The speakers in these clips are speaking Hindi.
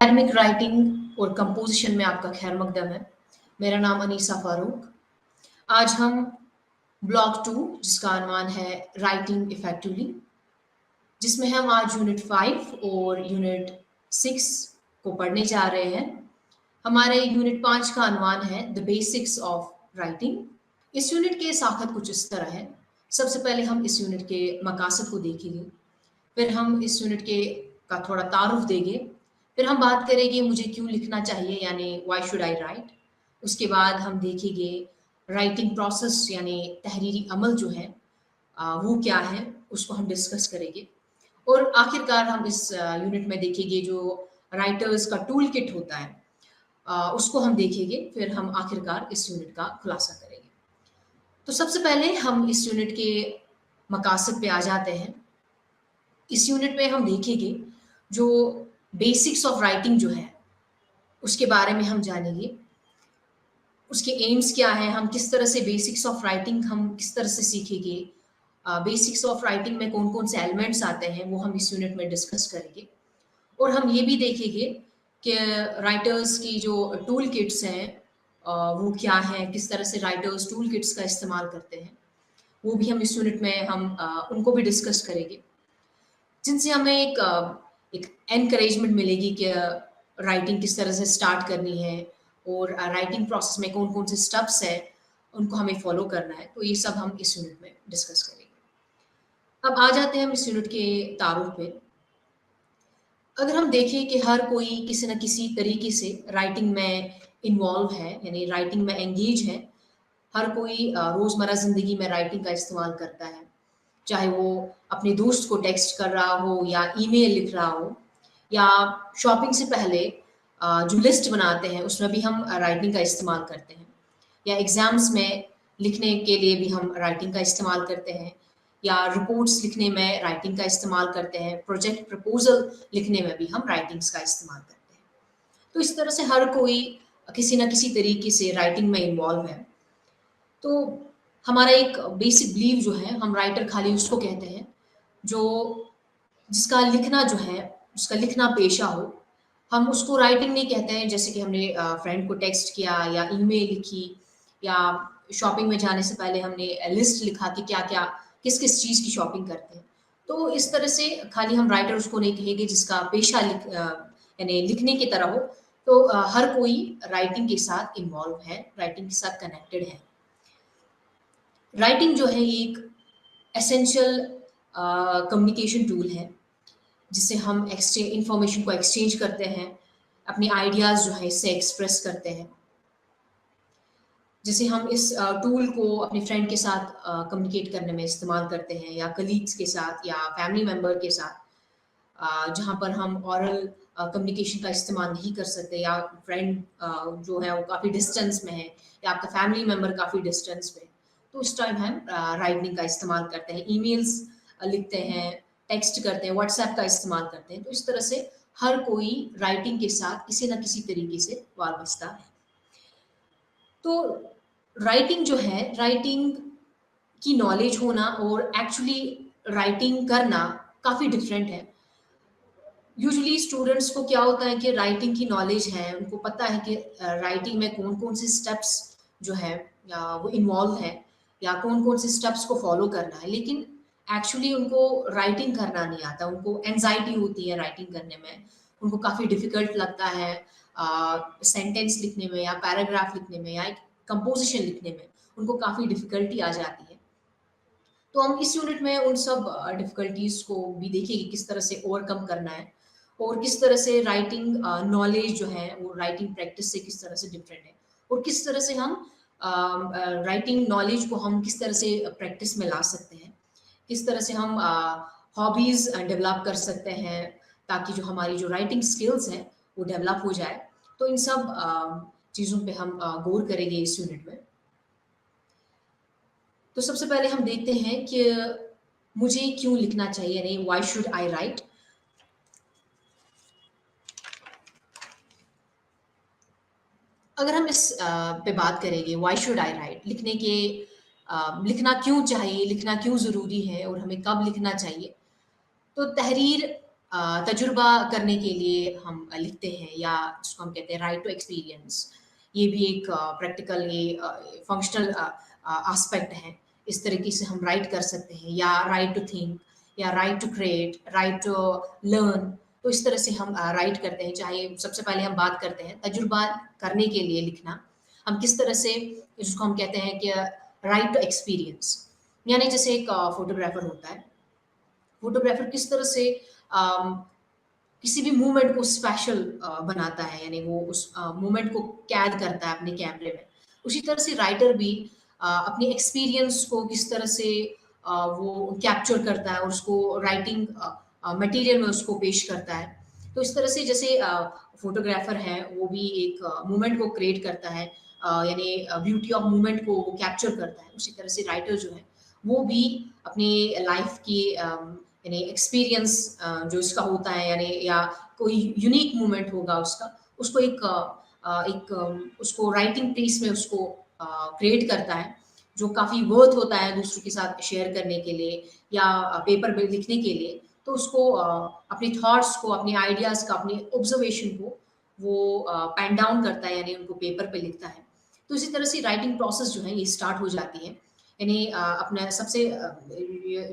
एकेडमिक राइटिंग और कंपोजिशन में आपका खैर मकदम है। मेरा नाम अनीसा फारूक। आज हम ब्लॉक 2 जिसका अनुमान है राइटिंग इफेक्टिवली, जिसमें हम आज यूनिट 5 और यूनिट 6 को पढ़ने जा रहे हैं। हमारे यूनिट 5 का अनुमान है द बेसिक्स ऑफ राइटिंग। इस यूनिट के साखत कुछ इस तरह है। सबसे पहले हम इस यूनिट के मकासद को देखेंगे, फिर हम इस यूनिट के का थोड़ा तारुफ देंगे, फिर हम बात करेंगे मुझे क्यों लिखना चाहिए यानी व्हाई शुड आई राइट। उसके बाद हम देखेंगे राइटिंग प्रोसेस यानी तहरीरी अमल जो है वो क्या है, उसको हम डिस्कस करेंगे। और आखिरकार हम इस यूनिट में देखेंगे जो राइटर्स का टूल किट होता है उसको हम देखेंगे, फिर हम आखिरकार इस यूनिट का खुलासा करेंगे। तो सबसे पहले हम इस यूनिट के मकासद पे आ जाते हैं। इस यूनिट में हम देखेंगे जो बेसिक्स ऑफ राइटिंग जो है उसके बारे में हम जानेंगे, उसके एम्स क्या हैं, हम किस तरह से बेसिक्स ऑफ राइटिंग हम किस तरह से सीखेंगे, बेसिक्स ऑफ राइटिंग में कौन कौन से एलिमेंट्स आते हैं वो हम इस यूनिट में डिस्कस करेंगे। और हम ये भी देखेंगे कि राइटर्स की जो टूल किट्स हैं वो क्या हैं, किस तरह से राइटर्स टूल किट्स का इस्तेमाल करते हैं, वो भी हम इस यूनिट में हम उनको भी डिस्कस करेंगे, जिनसे हमें एक एनकरेजमेंट मिलेगी कि राइटिंग किस तरह से स्टार्ट करनी है और राइटिंग प्रोसेस में कौन कौन से स्टेप्स हैं उनको हमें फॉलो करना है। तो ये सब हम इस यूनिट में डिस्कस करेंगे। अब आ जाते हैं हम इस यूनिट के तारुफ पे। अगर हम देखें कि हर कोई किसी न किसी तरीके से राइटिंग में इन्वॉल्व है यानी राइटिंग में एंगेज है, हर कोई रोज़मर्रा ज़िंदगी में राइटिंग का इस्तेमाल करता है, चाहे वो अपने दोस्त को टेक्स्ट कर रहा हो या ईमेल लिख रहा हो, या शॉपिंग से पहले जो लिस्ट बनाते हैं उसमें भी हम राइटिंग का इस्तेमाल करते हैं, या एग्ज़ाम्स में लिखने के लिए भी हम राइटिंग का इस्तेमाल करते हैं, या रिपोर्ट्स लिखने में राइटिंग का इस्तेमाल करते हैं, प्रोजेक्ट प्रपोजल लिखने में भी हम राइटिंग्स का इस्तेमाल करते हैं। तो इस तरह से हर कोई किसी न किसी तरीके से राइटिंग में इन्वॉल्व है। तो हमारा एक बेसिक बिलीव जो है, हम राइटर खाली उसको कहते हैं जो जिसका लिखना जो है उसका लिखना पेशा हो। हम उसको राइटिंग नहीं कहते हैं जैसे कि हमने फ्रेंड को टेक्स्ट किया या ईमेल लिखी या शॉपिंग में जाने से पहले हमने लिस्ट लिखा कि क्या क्या किस किस चीज़ की शॉपिंग करते हैं। तो इस तरह से खाली हम राइटर उसको नहीं कहेंगे जिसका पेशा यानी लिखने की तरह हो। तो हर कोई राइटिंग के साथ इन्वॉल्व है, राइटिंग के साथ कनेक्टेड है। राइटिंग जो है ये एक एसेंशियल कम्युनिकेशन टूल है जिससे हम इंफॉर्मेशन को एक्सचेंज करते हैं, अपने आइडियाज़ जो है इससे एक्सप्रेस करते हैं। जैसे हम इस टूल को अपने फ्रेंड के साथ कम्युनिकेट करने में इस्तेमाल करते हैं, या कलीग्स के साथ या फैमिली मेम्बर के साथ, जहाँ पर हम ऑरल कम्युनिकेशन का इस्तेमाल नहीं कर सकते, या फ्रेंड जो है वो काफ़ी डिस्टेंस में है या आपका फैमिली मेम्बर काफ़ी डिस्टेंस में, तो उस टाइम हम राइटिंग का इस्तेमाल करते हैं, ईमेल्स लिखते हैं, टेक्स्ट करते हैं, व्हाट्सएप का इस्तेमाल करते हैं। तो इस तरह से हर कोई राइटिंग के साथ किसी न किसी तरीके से वाबस्ता है। तो राइटिंग जो है, राइटिंग की नॉलेज होना और एक्चुअली राइटिंग करना काफ़ी डिफरेंट है। यूजुअली स्टूडेंट्स को क्या होता है कि राइटिंग की नॉलेज है, उनको पता है कि राइटिंग में कौन-कौन से स्टेप्स जो है वो इन्वॉल्व है, या कौन-कौन से स्टेप्स को फॉलो करना है, लेकिन एक्चुअली उनको राइटिंग करना नहीं आता। उनको एंग्जायटी होती है राइटिंग करने में, उनको काफ़ी डिफ़िकल्ट लगता है सेंटेंस लिखने में या पैराग्राफ लिखने में या एक कंपोज़िशन लिखने में, उनको काफ़ी डिफ़िकल्टी आ जाती है। तो हम इस यूनिट में उन सब डिफ़िकल्टीज़ को भी देखेंगे किस तरह से ओवरकम करना है, और किस तरह से राइटिंग नॉलेज जो है वो राइटिंग प्रैक्टिस से किस तरह से डिफरेंट है, और किस तरह से हम राइटिंग नॉलेज को हम किस तरह से प्रैक्टिस में ला सकते हैं, किस तरह से हम हॉबीज़ डेवलप कर सकते हैं ताकि जो हमारी जो राइटिंग स्किल्स हैं वो डेवलप हो जाए। तो इन सब चीज़ों पे हम गौर करेंगे इस यूनिट में। तो सबसे पहले हम देखते हैं कि मुझे क्यों लिखना चाहिए, यानी व्हाई शुड आई राइट। अगर हम इस पे बात करेंगे व्हाई शुड आई राइट, लिखने के लिखना क्यों चाहिए, लिखना क्यों ज़रूरी है और हमें कब लिखना चाहिए, तो तहरीर तजुर्बा करने के लिए हम लिखते हैं, या जिसको हम कहते हैं राइट टू एक्सपीरियंस। ये भी एक प्रैक्टिकल, ये फंक्शनल एस्पेक्ट है। इस तरीके से हम राइट कर सकते हैं, या राइट टू थिंक, या write to create, write to learn. तो इस तरह से हम राइट करते हैं। चाहे सबसे पहले हम बात करते हैं तजुर्बा करने के लिए लिखना, हम किस तरह से, जिसको हम कहते हैं कि राइट टू एक्सपीरियंस। यानी जैसे एक फोटोग्राफर होता है, फोटोग्राफर किस तरह से अम, किसी भी मूवमेंट को स्पेशल बनाता है, यानी वो उस मूवमेंट को कैद करता है अपने कैमरे में। उसी तरह से राइटर भी अपने एक्सपीरियंस को किस तरह से वो कैप्चर करता है और उसको राइटिंग मटेरियल में उसको पेश करता है। तो इस तरह से जैसे फोटोग्राफर है वो भी एक मूवमेंट को क्रिएट करता है, यानी ब्यूटी ऑफ मूवमेंट को वो कैप्चर करता है। उसी तरह से राइटर जो है वो भी अपनी लाइफ की यानी एक्सपीरियंस जो इसका होता है, यानी या कोई यूनिक मोमेंट होगा उसका, उसको उसको राइटिंग पीस में उसको क्रिएट करता है, जो काफ़ी वर्थ होता है दूसरों के साथ शेयर करने के लिए, या पेपर पे लिखने के लिए। तो उसको अपने थॉट्स को, अपने आइडियाज़ का, अपने ऑब्जर्वेशन को वो पेन डाउन करता है, यानी उनको पेपर पे लिखता है। तो इसी तरह से राइटिंग प्रोसेस जो है ये स्टार्ट हो जाती है। यानी अपना सबसे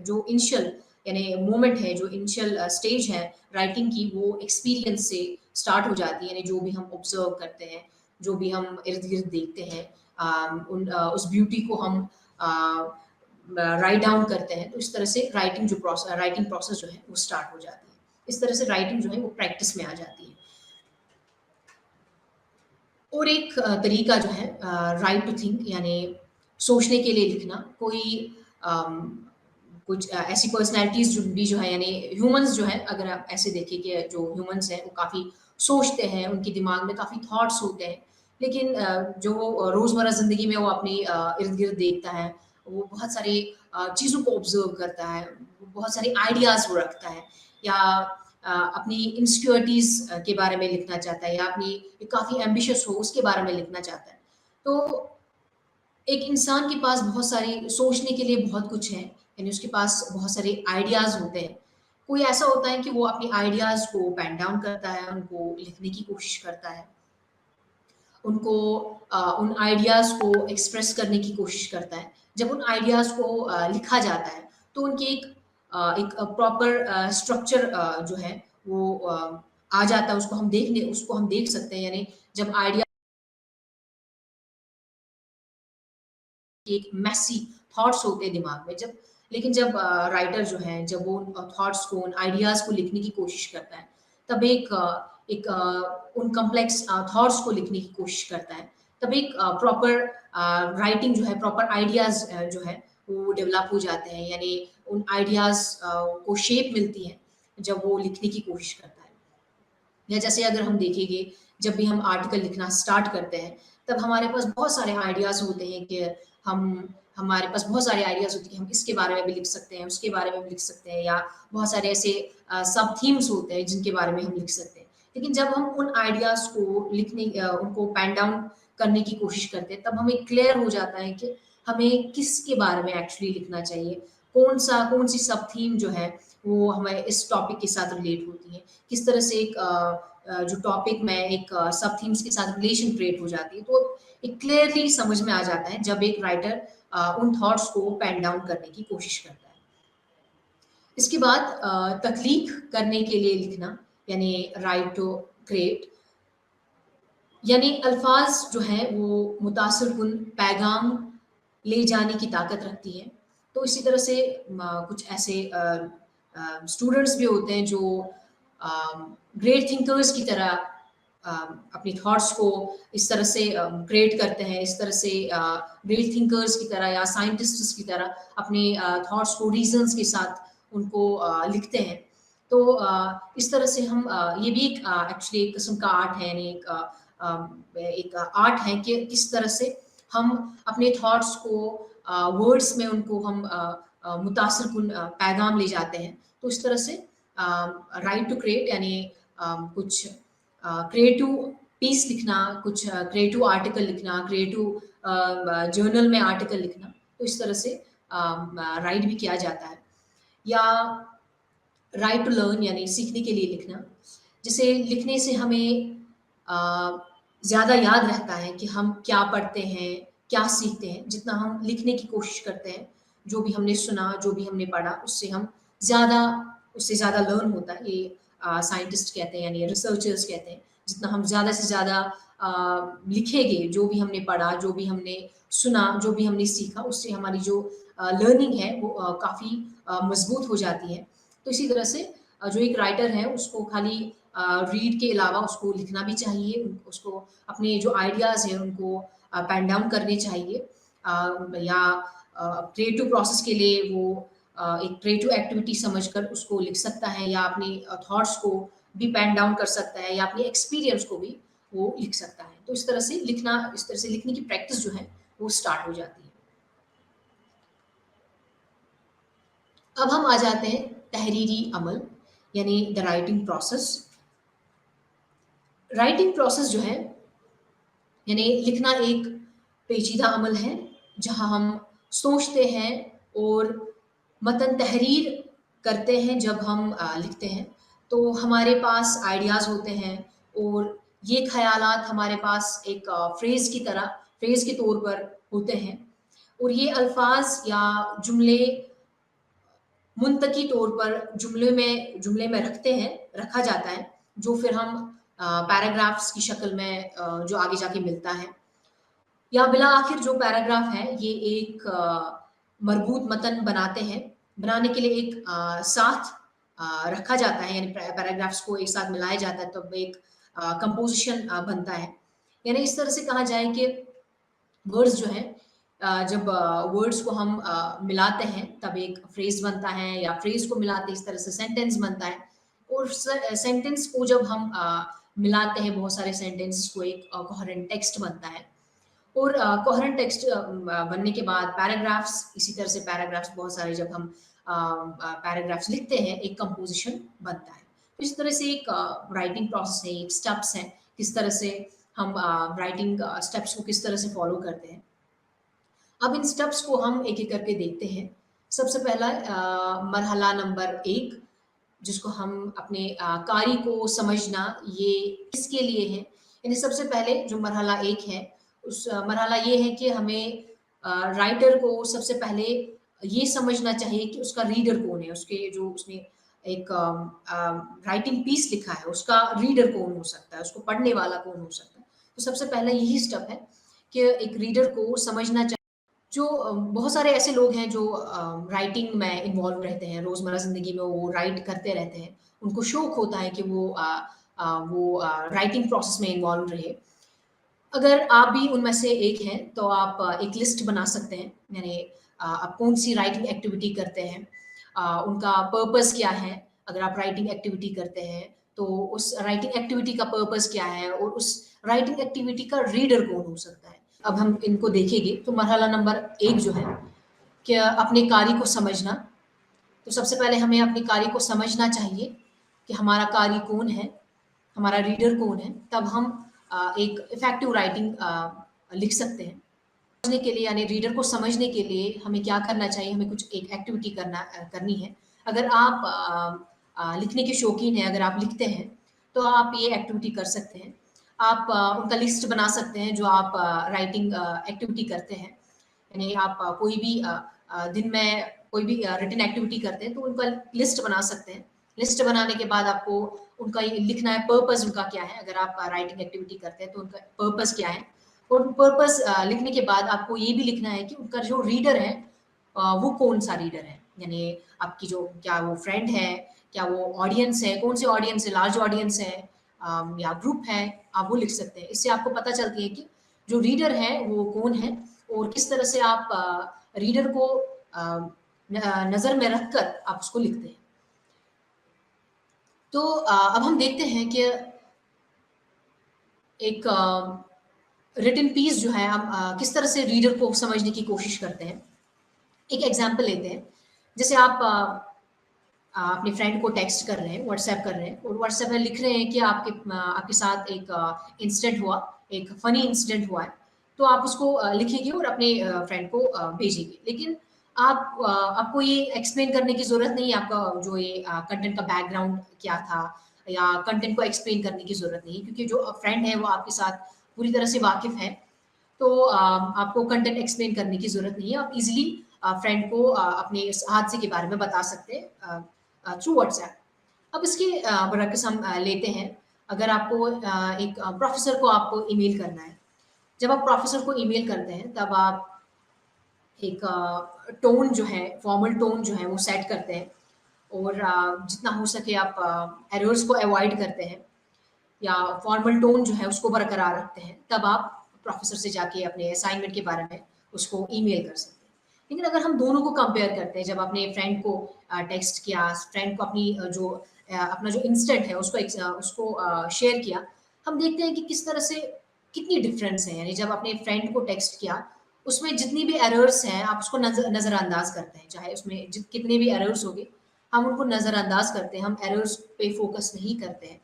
जो इनिशियल यानी मोमेंट है, जो इनिशियल स्टेज है राइटिंग की, वो एक्सपीरियंस से स्टार्ट हो जाती है। यानी जो भी हम ऑब्जर्व करते हैं, जो भी हम इर्द-गिर्द देखते हैं, उस ब्यूटी को हम राइट डाउन करते हैं। तो इस तरह से राइटिंग प्रोसेस जो है वो स्टार्ट हो जाती है। इस तरह से राइटिंग जो है वो प्रैक्टिस में आ जाती है। और एक तरीका जो है राइट टू थिंक, यानी सोचने के लिए लिखना। कोई अम, कुछ ऐसी पर्सनैलिटीज़ जो है, यानी ह्यूमन्स जो हैं, अगर आप ऐसे देखें कि जो ह्यूमन्स हैं वो काफ़ी सोचते हैं, उनके दिमाग में काफ़ी थॉट्स होते हैं। लेकिन जो रोज़मर्रा ज़िंदगी में वो अपनी इर्द-गिर्द देखता है, वो बहुत सारी चीज़ों को ऑब्ज़र्व करता है, वो बहुत सारे आइडियाज़ वो रखता है, या अपनी इनसिक्योरिटीज़ के बारे में लिखना चाहता है, या अपनी काफ़ी एम्बिशियस हो उसके बारे में लिखना चाहता है। तो एक इंसान के पास बहुत सारी सोचने के लिए बहुत कुछ है, यानी उसके पास बहुत सारे आइडियाज़ होते हैं। कोई ऐसा होता है कि वो अपने आइडियाज़ को पेन डाउन करता है, उनको लिखने की कोशिश करता है, उनको उन आइडियाज़ को एक्सप्रेस करने की कोशिश करता है। जब उन आइडियाज़ को लिखा जाता है, तो उनकी एक प्रॉपर स्ट्रक्चर जो है वो आ जाता है, उसको हम देख सकते हैं। यानी जब आइडिया एक मेसी थॉट्स होते हैं दिमाग में, जब लेकिन जब राइटर जो है जब वो थॉट्स को, उन आइडियाज़ को लिखने की कोशिश करता है, तब उन कॉम्प्लेक्स थॉट्स को लिखने की कोशिश करता है, तब एक प्रॉपर राइटिंग जो है, प्रॉपर आइडियाज़ जो है वो डेवलप हो जाते हैं। यानी उन आइडियाज़ को शेप मिलती है जब वो लिखने की कोशिश करता है। या जैसे अगर हम देखेंगे, जब भी हम आर्टिकल लिखना स्टार्ट करते हैं, तब हमारे पास बहुत सारे आइडियाज़ होते हैं कि हम हमारे पास बहुत सारे आइडियाज़ होते हैं कि हम इसके बारे में भी लिख सकते हैं, उसके बारे में भी लिख सकते हैं, या बहुत सारे ऐसे सब थीम्स होते हैं जिनके बारे में हम लिख सकते हैं। लेकिन जब हम उन आइडियाज़ को उनको पेन डाउन करने की कोशिश करते हैं, तब हमें क्लियर हो जाता है कि हमें किसके बारे में एक्चुअली लिखना चाहिए, कौन-सी सब थीम जो है, वो हमें इस टॉपिक के साथ रिलेट होती है। किस तरह से जो टॉपिक में एक सब थीम्स के साथ रिलेशन क्रिएट हो जाती है, तो एक क्लियरली समझ में आ जाता है जब एक राइटर उन थॉट्स को पेन डाउन करने की कोशिश करता है। इसके बाद तख्लीक करने के लिए लिखना, यानी राइट टू क्रिएट, यानी अल्फाज जो हैं वो मुतासिर पैगाम ले जाने की ताकत रखती है। तो इसी तरह से कुछ ऐसे स्टूडेंट्स भी होते हैं जो ग्रेट थिंकर्स की तरह अपनी थॉट्स को इस तरह से क्रिएट करते हैं, इस तरह से ग्रेट थिंकर्स की तरह या साइंटिस्ट्स की तरह अपने थॉट्स को रीजंस के साथ उनको लिखते हैं। तो इस तरह से हम ये भी एक एक्चुअली एक किस्म का आर्ट है, यानी एक आर्ट है कि किस तरह से हम अपने थॉट्स को वर्ड्स में उनको हम मुतासिर कुन पैगाम ले जाते हैं। तो इस तरह से राइट टू क्रिएट, यानी कुछ क्रिएटिव पीस लिखना, कुछ क्रिएटिव आर्टिकल लिखना, क्रिएटिव जर्नल में आर्टिकल लिखना, तो इस तरह से राइट भी किया जाता है। या राइट टू लर्न यानी सीखने के लिए लिखना, जिसे लिखने से हमें ज़्यादा याद रहता है कि हम क्या पढ़ते हैं, क्या सीखते हैं, जितना हम लिखने की कोशिश करते हैं, जो भी हमने सुना, जो भी हमने पढ़ा, ज़्यादा उससे ज़्यादा लर्न होता है। ये साइंटिस्ट कहते हैं यानी रिसर्चर्स कहते हैं, जितना हम ज़्यादा से ज़्यादा लिखेंगे, जो भी हमने पढ़ा, जो भी हमने सुना, जो भी हमने सीखा, उससे हमारी जो लर्निंग है वो काफ़ी मज़बूत हो जाती है। तो इसी तरह से जो एक राइटर है उसको खाली रीड के अलावा उसको लिखना भी चाहिए, उसको अपने जो आइडियाज़ हैं उनको पेन डाउन करने चाहिए, या क्रिएटिव प्रोसेस के लिए वो एक क्रिएटिव एक्टिविटी समझकर उसको लिख सकता है, या अपनी थॉट्स को भी पेन डाउन कर सकता है, या अपने एक्सपीरियंस को भी वो लिख सकता है। तो इस तरह से लिखने की प्रैक्टिस जो है वो स्टार्ट हो जाती है। अब हम आ जाते हैं तहरीरी अमल यानी the writing process. Writing process जो है यानी लिखना एक पेचीदा अमल है, जहाँ हम सोचते हैं और मतन तहरीर करते हैं। जब हम लिखते हैं तो हमारे पास आइडियाज़ होते हैं, और ये ख़यालात हमारे पास एक फ्रेज़ के तौर पर होते हैं, और ये अल्फ़ाज़ या जुमले मुंतकी तौर पर जुमले में रखा जाता है, जो फिर हम पैराग्राफ्स की शक्ल में जो आगे जाके मिलता है, या बिला आखिर जो पैराग्राफ है ये एक मरबूत मतन बनाने के लिए एक साथ रखा जाता है, यानी पैराग्राफ्स को एक साथ मिलाया जाता है, तब एक कंपोजिशन बनता है। यानी इस तरह से कहा जाए कि वर्ड्स जो हैं, जब वर्ड्स को हम मिलाते हैं तब एक फ्रेज बनता है, या फ्रेज को मिलाते इस तरह से सेंटेंस बनता है, और सेंटेंस को जब हम मिलाते हैं बहुत सारे सेंटेंसेस को, एक कोहेरेंट टेक्स्ट बनता है, और कोहेरेंट टेक्स्ट बनने के बाद पैराग्राफ्स, इसी तरह से पैराग्राफ्स बहुत सारे जब हम पैराग्राफ्स लिखते हैं एक कंपोजिशन बनता है। तो इस तरह से एक राइटिंग प्रोसेस है, एक स्टेप्स हैं, किस तरह से हम राइटिंग स्टेप्स को किस तरह से फॉलो करते हैं। अब इन स्टेप्स को हम एक-एक करके देखते हैं। सबसे पहला मरहला नंबर 1, जिसको हम अपने कार्य को समझना, ये किसके लिए है? यानी सबसे पहले जो मरहला 1 है, उस मरहला ये है कि हमें राइटर को सबसे पहले ये समझना चाहिए कि उसका रीडर कौन है? उसके जो उसने एक राइटिंग पीस लिखा है, उसका रीडर कौन हो सकता है? उसको पढ़ने वाला कौन हो सकता है? तो सबसे पहला यही स्टेप है कि एक रीडर को समझना जो बहुत सारे ऐसे लोग हैं जो राइटिंग में इन्वॉल्व रहते हैं, रोज़मर्रा ज़िंदगी में वो राइट करते रहते हैं। उनको शौक होता है कि वो राइटिंग प्रोसेस में इन्वॉल्व रहे। अगर आप भी उनमें से एक हैं, तो आप एक लिस्ट बना सकते हैं, यानी आप कौन-सी राइटिंग एक्टिविटी करते हैं, उनका पर्पस क्या है? अगर आप राइटिंग एक्टिविटी करते हैं, तो उस राइटिंग एक्टिविटी का पर्पस क्या है, और उस राइटिंग एक्टिविटी का रीडर कौन हो सकता है? अब हम इनको देखेंगे, तो मरहला नंबर 1 जो है कि अपने कार्य को समझना। तो सबसे पहले हमें अपने कार्य को समझना चाहिए कि हमारा कार्य कौन है, हमारा रीडर कौन है, तब हम एक इफ़ेक्टिव राइटिंग लिख सकते हैं। समझने के लिए यानी रीडर को समझने के लिए हमें क्या करना चाहिए, हमें कुछ एक एक्टिविटी करनी है। अगर आप लिखने के शौकीन हैं, अगर आप लिखते हैं, तो आप ये एक्टिविटी कर सकते हैं। आप उनका लिस्ट बना सकते हैं जो आप राइटिंग एक्टिविटी करते हैं। यानी आप कोई भी दिन में कोई भी रिटन एक्टिविटी करते हैं, तो उनका लिस्ट बना सकते हैं। लिस्ट बनाने के बाद आपको उनका ये लिखना है, पर्पस उनका क्या है। अगर आप राइटिंग एक्टिविटी करते हैं, तो उनका पर्पस क्या है, और पर्पस लिखने के बाद आपको ये भी लिखना है कि उनका जो रीडर है वो कौन-सा रीडर है। यानी आपकी जो क्या वो फ्रेंड है, क्या वो ऑडियंस है, कौन-सी ऑडियंस है, लार्ज ऑडियंस है या ग्रुप है, आप वो लिख सकते हैं। इससे आपको पता चलती है कि जो रीडर है वो कौन है, और किस तरह से आप रीडर को नज़र में रखकर आप उसको लिखते हैं। तो अब हम देखते हैं कि एक रिटन पीस जो है हम किस तरह से रीडर को समझने की कोशिश करते हैं। एक एग्जांपल लेते हैं, जैसे आप अपने फ्रेंड को टेक्स्ट कर रहे हैं, व्हाट्सएप कर रहे हैं, और व्हाट्सएप में लिख रहे हैं कि आपके साथ एक इंसिडेंट हुआ, एक फ़नी इंसिडेंट हुआ है, तो आप उसको लिखेंगे और अपने फ्रेंड को भेजेंगे। लेकिन आपको ये एक्सप्लेन करने की ज़रूरत नहीं है, आपका जो ये कंटेंट का बैकग्राउंड क्या था या कंटेंट को एक्सप्लेन करने की ज़रूरत नहीं है, क्योंकि जो फ्रेंड है वो आपके साथ पूरी तरह से वाकिफ़ है। तो आपको कंटेंट एक्सप्लेन करने की ज़रूरत नहीं है। आप ईज़िली फ्रेंड को अपने इस हादसे के बारे में बता सकते हैं थ्रू व्हाट्सएप। अब इसके बरअक्स हम लेते हैं, अगर आपको एक प्रोफ़ेसर को आपको ईमेल करना है। जब आप प्रोफ़ेसर को ईमेल करते हैं, तब आप एक टोन जो है, फॉर्मल टोन जो है वो सेट करते हैं और जितना हो सके आप एरर्स को अवॉइड करते हैं या फॉर्मल टोन जो है उसको बरकरार रखते हैं, तब आप प्रोफ़ेसर से जाके अपने असाइनमेंट के बारे में उसको ईमेल कर सकते हैं। लेकिन अगर हम दोनों को कंपेयर करते हैं, जब अपने फ्रेंड को टेक्स्ट किया, फ्रेंड को अपनी अपना जो इंसिडेंट है उसको शेयर किया, हम देखते हैं कि किस तरह से कितनी डिफरेंस है। यानी जब अपने फ्रेंड को टेक्स्ट किया, उसमें जितनी भी एरर्स हैं, आप उसको नज़रअंदाज करते हैं। चाहे उसमें कितने भी एरर्स होंगे, हम उनको नज़रअंदाज करते हैं, हम एरर्स पे फोकस नहीं करते हैं।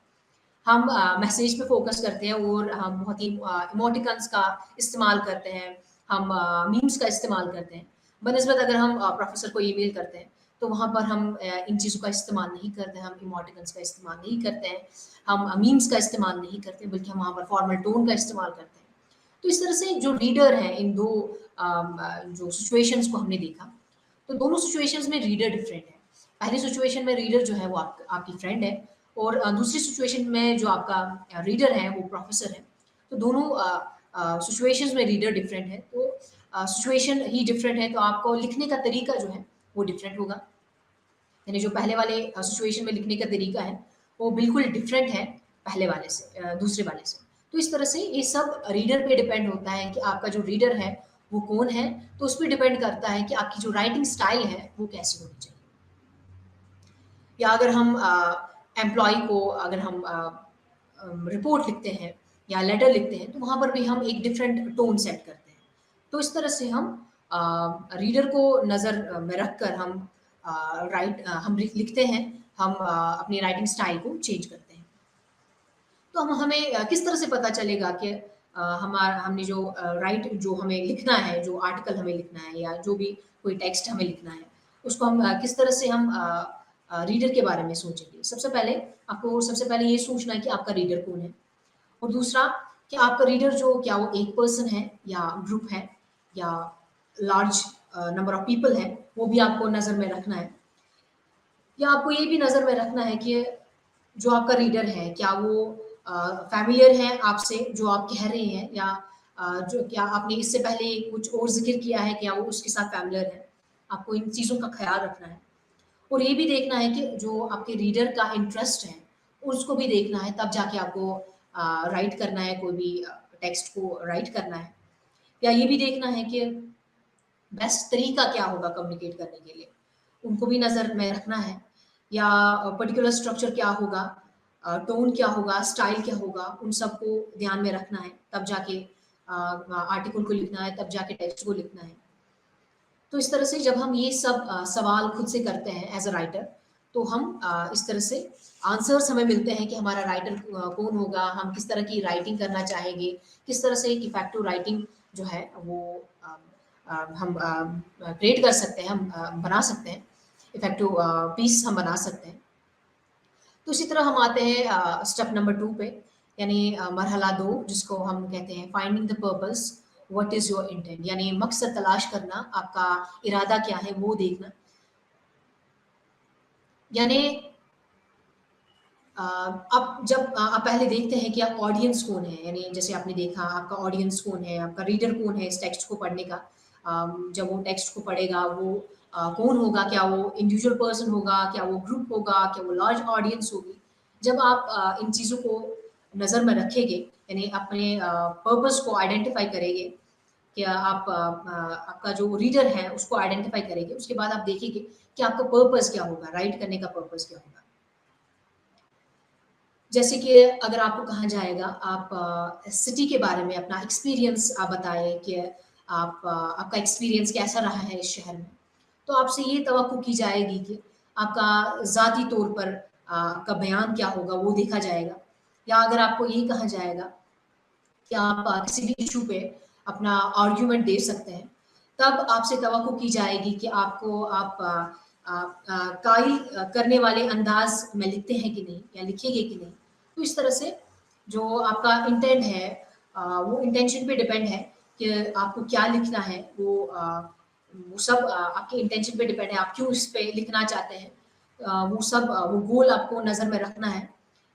हम मैसेज पे फ़ोकस करते हैं और हम बहुत ही इमोटिकॉन्स का इस्तेमाल करते हैं, हम मीम्स का इस्तेमाल करते हैं। बनिस्बत अगर हम प्रोफ़ेसर को ईमेल करते हैं, तो वहाँ पर हम इन चीज़ों का इस्तेमाल नहीं करते हैं, हम इमोटिकॉन्स का इस्तेमाल नहीं करते हैं, हम मीम्स का इस्तेमाल नहीं करते हैं, बल्कि हम वहाँ पर फॉर्मल टोन का इस्तेमाल करते हैं। तो इस तरह से जो रीडर हैं, इन 2 जो सिचुएशंस को हमने देखा, तो दोनों सिचुएशंस में रीडर डिफरेंट है। पहली सिचुएशन में रीडर जो है वो आपकी फ्रेंड है और दूसरी सिचुएशन में जो आपका रीडर है वो प्रोफेसर है। तो दोनों सिचुएशंस में रीडर डिफरेंट है। तो सिचुएशन ही डिफरेंट है, तो आपको लिखने का तरीका जो है वो डिफरेंट होगा। यानी जो पहले वाले सिचुएशन में लिखने का तरीका है, वो बिल्कुल डिफरेंट है पहले वाले से दूसरे वाले से। तो इस तरह से ये सब रीडर पे डिपेंड होता है कि आपका जो रीडर है, वो कौन है, तो उस पे डिपेंड करता है कि आपकी जो राइटिंग स्टाइल है, वो कैसी होनी चाहिए। या अगर हम एम्प्लॉयी को अगर हम रिपोर्ट लिखते हैं या लेटर लिखते हैं, तो वहाँ पर भी हम एक डिफरेंट टोन सेट करते हैं। तो इस तरह से हम रीडर को नज़र में रखकर हम हम लिखते हैं, हम अपनी राइटिंग स्टाइल को चेंज करते हैं। तो हम हमें किस तरह से पता चलेगा कि हमने जो जो हमें लिखना है, जो आर्टिकल हमें लिखना है या जो भी कोई टेक्स्ट हमें लिखना है, उसको हम किस तरह से हम रीडर के बारे में सोचेंगे। सबसे पहले ये सोचना है कि आपका रीडर कौन है और दूसरा कि आपका रीडर जो क्या वो एक पर्सन है या ग्रुप है या लार्ज नंबर ऑफ पीपल है, वो भी आपको नज़र में रखना है। या आपको ये भी नज़र में रखना है कि जो आपका रीडर है, क्या वो फ़ैमिलियर है आपसे जो आप कह रहे हैं या जो क्या आपने इससे पहले कुछ और ज़िक्र किया है, क्या वो उसके साथ फ़ैमिलियर है? आपको इन चीज़ों का ख़्याल रखना है और ये भी देखना है कि जो आपके रीडर का इंटरेस्ट है, उसको भी देखना है, तब जाके आपको राइट करना है, कोई भी टेक्स्ट को राइट करना है। या ये भी देखना है कि बेस्ट तरीका क्या होगा कम्युनिकेट करने के लिए, उनको भी नज़र में रखना है या पर्टिकुलर स्ट्रक्चर क्या होगा, टोन क्या होगा, स्टाइल क्या होगा, उन सबको ध्यान में रखना है, तब जाके आर्टिकल को लिखना है, तब जाके टेक्स्ट को लिखना है। तो इस तरह से जब हम ये सब सवाल खुद से करते हैं एज़ अ राइटर, तो हम इस तरह से आंसर्स हमें मिलते हैं कि हमारा राइटर कौन होगा, हम किस तरह की राइटिंग करना चाहेंगे, किस तरह से एक इफ़ेक्टिव राइटिंग जो है वो हम क्रिएट कर सकते हैं, हम बना सकते हैं, इफ़ेक्टिव पीस हम बना सकते हैं। तो इसी तरह हम आते हैं स्टेप नंबर 2 पे, यानी मरहला 2, जिसको हम कहते हैं finding the purpose, what is your intent, यानी मकसद तलाश करना, आपका इरादा क्या है वो देखना। यानी आप जब आप पहले देखते हैं कि आप ऑडियंस कौन है, यानी जैसे आपने देखा आपका ऑडियंस कौन है, आपका रीडर कौन है इस टेक्स्ट को पढ़ने का। जब वो टेक्स्ट को पढ़ेगा वो कौन होगा, क्या वो इंडिविजुअल पर्सन होगा, क्या वो ग्रुप होगा, क्या वो लार्ज ऑडियंस होगी। जब आप इन चीज़ों को नज़र में रखेंगे, यानी अपने पर्पस को आइडेंटिफाई करेंगे कि आपका जो रीडर है उसको आइडेंटिफाई करेंगे, उसके बाद आप देखेंगे कि आपका पर्पस क्या होगा, राइट करने का पर्पस क्या होगा। जैसे कि अगर आपको कहा जाएगा आप सिटी के बारे में अपना एक्सपीरियंस आप बताएँ कि आपका एक्सपीरियंस कैसा रहा है इस शहर में। तो आपसे ये तवक्कुह की जाएगी कि आपका ज़ाती तौर पर आपका बयान क्या होगा वो देखा जाएगा। या अगर आपको ये कहा जाएगा कि आप किसी भी इश्यू पे अपना आर्गुमेंट दे सकते हैं, तब आपसे तवक्को की जाएगी कि कायल करने वाले अंदाज में लिखते हैं कि नहीं या लिखेंगे कि नहीं। तो इस तरह से जो आपका इंटेंट है वो इंटेंशन पे डिपेंड है कि आपको क्या लिखना है। वो सब आपके इंटेंशन पे डिपेंड है, आप क्यों इस पे लिखना चाहते हैं। वो सब वो गोल आपको नज़र में रखना है।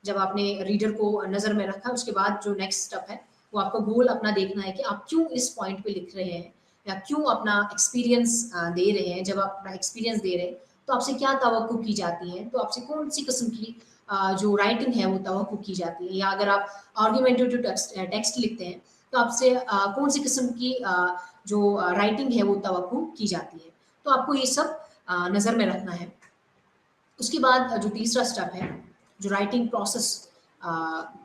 जब आपने रीडर को नज़र में रखा, उसके बाद जो नेक्स्ट स्टेप है, वो आपको गोल अपना देखना है कि आप क्यों इस पॉइंट पे लिख रहे हैं या क्यों अपना एक्सपीरियंस दे रहे हैं। जब आप अपना एक्सपीरियंस दे रहे हैं, तो आपसे क्या तवक्को की जाती है, तो आपसे कौन-सी किस्म की जो राइटिंग है, वो तवक्को की जाती है। या अगर आप आर्गुमेंटेटिव टेक्स्ट टेक्स्ट लिखते हैं, तो आपसे कौन-सी किस्म की जो राइटिंग है, वो तवक्को की जाती है। तो आपको ये सब नज़र में रखना है। उसके बाद जो तीसरा स्टेप है, जो राइटिंग प्रोसेस अ,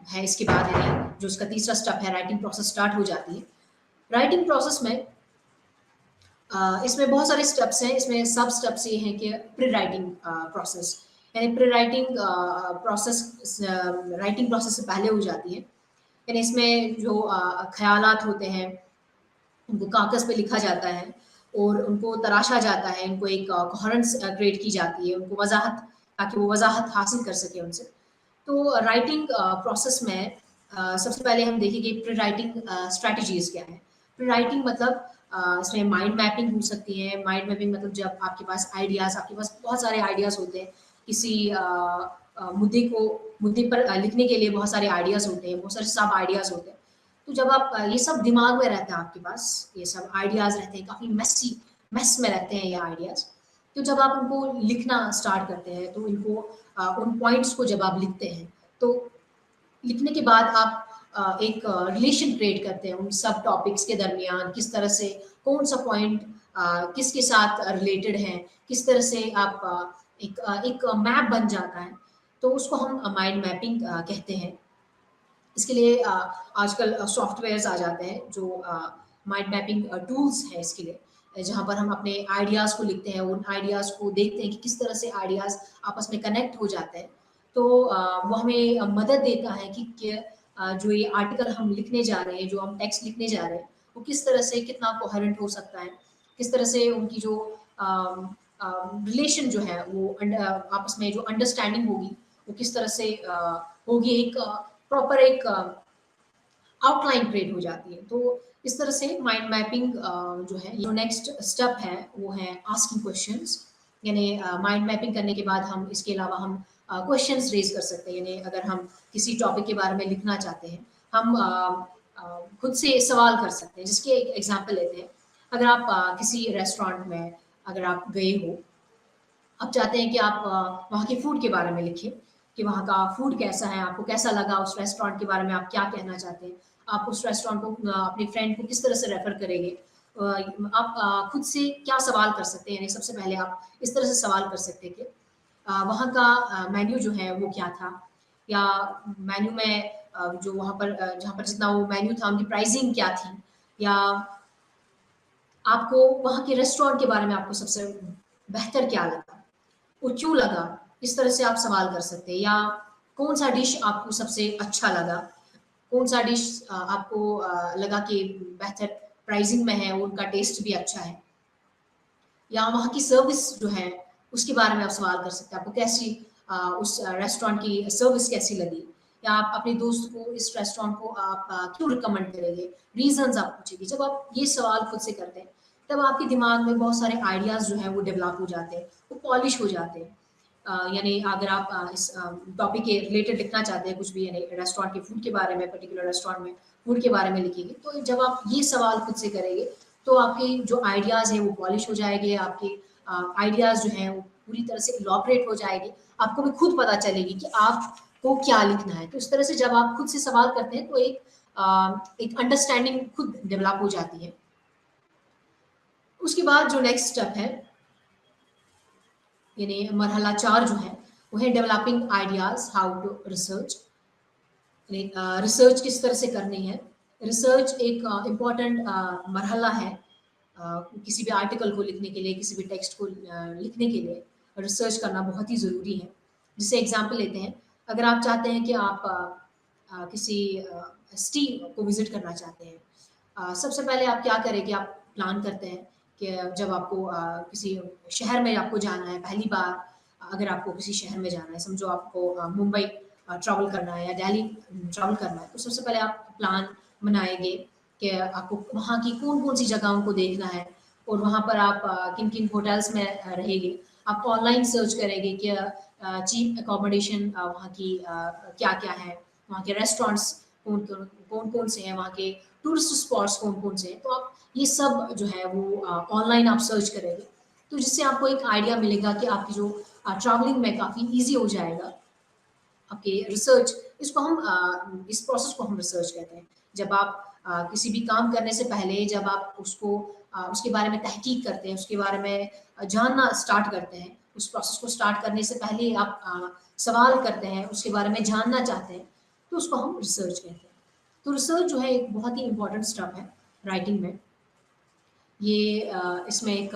है इसके बाद, यानी जो उसका तीसरा स्टेप है, राइटिंग प्रोसेस स्टार्ट हो जाती है। राइटिंग प्रोसेस में इसमें बहुत सारे स्टेप्स हैं। इसमें सब स्टेप्स ये हैं कि प्री राइटिंग प्रोसेस, यानी pre writing process writing process से पहले हो जाती है। यानी इसमें जो ख़यालात होते हैं, उनको कागज़ पे लिखा जाता है और उनको तराशा जाता है, उनको एक कोहेरेंस क्रिएट की जाती है, उनको वज़ाहत, ताकि वो वज़ाहत हासिल कर सकें उनसे। तो राइटिंग प्रोसेस में सबसे पहले हम देखेंगे प्री राइटिंग स्ट्रैटेजीज़ क्या हैं। प्री राइटिंग मतलब इसमें माइंड मैपिंग हो सकती है। माइंड मैपिंग मतलब जब आपके पास आइडियाज़, आपके पास बहुत सारे आइडियाज़ होते हैं, किसी मुद्दे पर लिखने के लिए बहुत सारे आइडियाज़ होते हैं, बहुत सारे सब आइडियाज़ होते हैं। तो जब आप ये सब दिमाग में रहता है आपके पास, ये सब आइडियाज़ रहते हैं, काफ़ी मेस में रहते हैं ये आइडियाज़। तो जब आप उनको लिखना स्टार्ट करते हैं, तो इनको उन पॉइंट्स को जब आप लिखते हैं, तो लिखने के बाद आप एक रिलेशन क्रिएट करते हैं उन सब टॉपिक्स के दरमियान, किस तरह से कौन-सा पॉइंट किसके साथ रिलेटेड है, किस तरह से आप एक मैप बन जाता है। तो उसको हम माइंड मैपिंग कहते हैं। इसके लिए आजकल सॉफ्टवेयर्स आ जाते हैं जो माइंड मैपिंग टूल्स हैं इसके लिए, जहाँ पर हम अपने आइडियाज़ को लिखते हैं, उन आइडियाज़ को देखते हैं कि किस तरह से आइडियाज़ आपस में कनेक्ट हो जाते हैं। तो वो हमें मदद देता है कि जो ये आर्टिकल हम लिखने जा रहे हैं, जो हम टेक्स्ट लिखने जा रहे हैं, वो किस तरह से कितना कोहेरेंट हो सकता है, किस तरह से उनकी जो रिलेशन जो है वो आपस में जो अंडरस्टैंडिंग होगी, वो किस तरह से होगी, एक प्रॉपर एक आउटलाइन क्रिएट हो जाती है। तो इस तरह से माइंड मैपिंग जो है, जो नेक्स्ट स्टेप है, वो है आस्किंग क्वेश्चंस। यानी माइंड मैपिंग करने के बाद हम इसके अलावा हम क्वेश्चंस रेज कर सकते हैं। यानी अगर हम किसी टॉपिक के बारे में लिखना चाहते हैं, हम खुद से सवाल कर सकते हैं। जिसकी एक एग्जांपल लेते हैं, अगर आप किसी रेस्टोरेंट में अगर आप गए हो, आप चाहते हैं कि आप वहाँ के फूड के बारे में लिखें कि वहाँ का फूड कैसा है, आपको कैसा लगा, उस रेस्टोरेंट के बारे में आप क्या कहना चाहते हैं, आप उस रेस्टोरेंट को अपने फ्रेंड को किस तरह से रेफर करेंगे। आप खुद से क्या सवाल कर सकते हैं, यानी सबसे पहले आप इस तरह से सवाल कर सकते हैं कि वहाँ का मेन्यू जो है वो क्या था, या मेन्यू में जो वहाँ पर जहाँ पर जितना वो मेन्यू था, उनकी प्राइसिंग क्या थी, या आपको वहाँ के रेस्टोरेंट के बारे में आपको सबसे बेहतर क्या लगा, वो क्यों लगा? इस तरह से आप सवाल कर सकते हैं। या कौन-सा डिश आपको सबसे अच्छा लगा? कौन-सा डिश आपको लगा कि बेहतर प्राइसिंग में है, उनका टेस्ट भी अच्छा है? या वहाँ की सर्विस जो है, उसके बारे में आप सवाल कर सकते हैं। आपको कैसी उस रेस्टोरेंट की सर्विस कैसी लगी? या आप अपने दोस्त को इस रेस्टोरेंट को आप क्यों रिकमेंड करेंगे? रीज़न्स आप पूछेंगे। जब आप ये सवाल खुद से करते हैं, तब आपके दिमाग में बहुत सारे आइडियाज़ जो हैं वो डेवलप हो जाते हैं, वो पॉलिश हो जाते हैं। यानी अगर आप इस टॉपिक के रिलेटेड लिखना चाहते हैं कुछ भी, यानी रेस्टोरेंट के फूड के बारे में, पर्टिकुलर रेस्टोरेंट में फूड के बारे में लिखेंगे, तो जब आप ये सवाल खुद से करेंगे, तो आपके जो आइडियाज़ हैं वो पॉलिश हो जाएँगे, आपके आइडियाज़ जो हैं वो पूरी तरह से इलॉबरेट हो जाएँगे। आपको भी खुद पता चलेगी कि आपको क्या लिखना है। तो इस तरह से जब आप खुद से सवाल करते हैं, तो एक अंडरस्टैंडिंग खुद डेवलप हो जाती है। उसके बाद जो नेक्स्ट स्टेप है, यानी मरहला 4 जो है, वो है developing ideas, how to research. Research किस तरह से करनी है। रिसर्च एक इम्पॉर्टेंट मरहला है किसी भी आर्टिकल को लिखने के लिए, किसी भी टेक्स्ट को लिखने के लिए रिसर्च करना बहुत ही ज़रूरी है। जैसे एग्जांपल लेते हैं, अगर आप चाहते हैं कि आप किसी सिटी को विज़िट करना चाहते हैं, सबसे पहले आप क्या करें कि आप प्लान करते हैं कि जब आपको किसी शहर में आपको जाना है पहली बार, अगर आपको किसी शहर में जाना है, समझो आपको मुंबई ट्रैवल करना है या दिल्ली ट्रैवल करना है, तो सबसे पहले आप प्लान बनाएँगे कि आपको वहाँ की कौन-कौन सी जगहों को देखना है और वहाँ पर आप किन-किन होटल्स में रहेंगे। आप ऑनलाइन सर्च करेंगे कि चीप अकोमोडेशन वहाँ की क्या-क्या है, वहाँ के रेस्टोरेंट्स कौन-कौन से हैं, वहाँ के टूरिस्ट स्पॉट्स कौन-कौन से हैं। तो आप ये सब जो है वो ऑनलाइन आप सर्च करेंगे। तो जिससे आपको एक आइडिया मिलेगा कि आपकी जो ट्रैवलिंग में काफ़ी ईज़ी हो जाएगा। आपके रिसर्च इसको हम इस प्रोसेस को हम रिसर्च कहते हैं। जब आप किसी भी काम करने से पहले जब आप उसको उसके बारे में तहकीक करते हैं, उसके बारे में जानना स्टार्ट करते हैं, उस प्रोसेस को स्टार्ट करने से पहले आप सवाल करते हैं, उसके बारे में जानना चाहते हैं, तो उसको हम रिसर्च कहते हैं। तो रिसर्च जो है एक बहुत ही इम्पोर्टेंट स्टेप है राइटिंग में। ये इसमें एक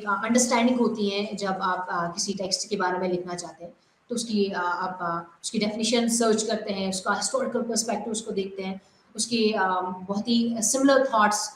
अंडरस्टैंडिंग होती है जब आप किसी टेक्स्ट के बारे में लिखना चाहते हैं तो उसकी डेफिनेशन सर्च करते हैं, उसका हिस्टोरिकल पर्सपेक्टिव उसको देखते हैं, उसकी बहुत ही सिमिलर थॉट्स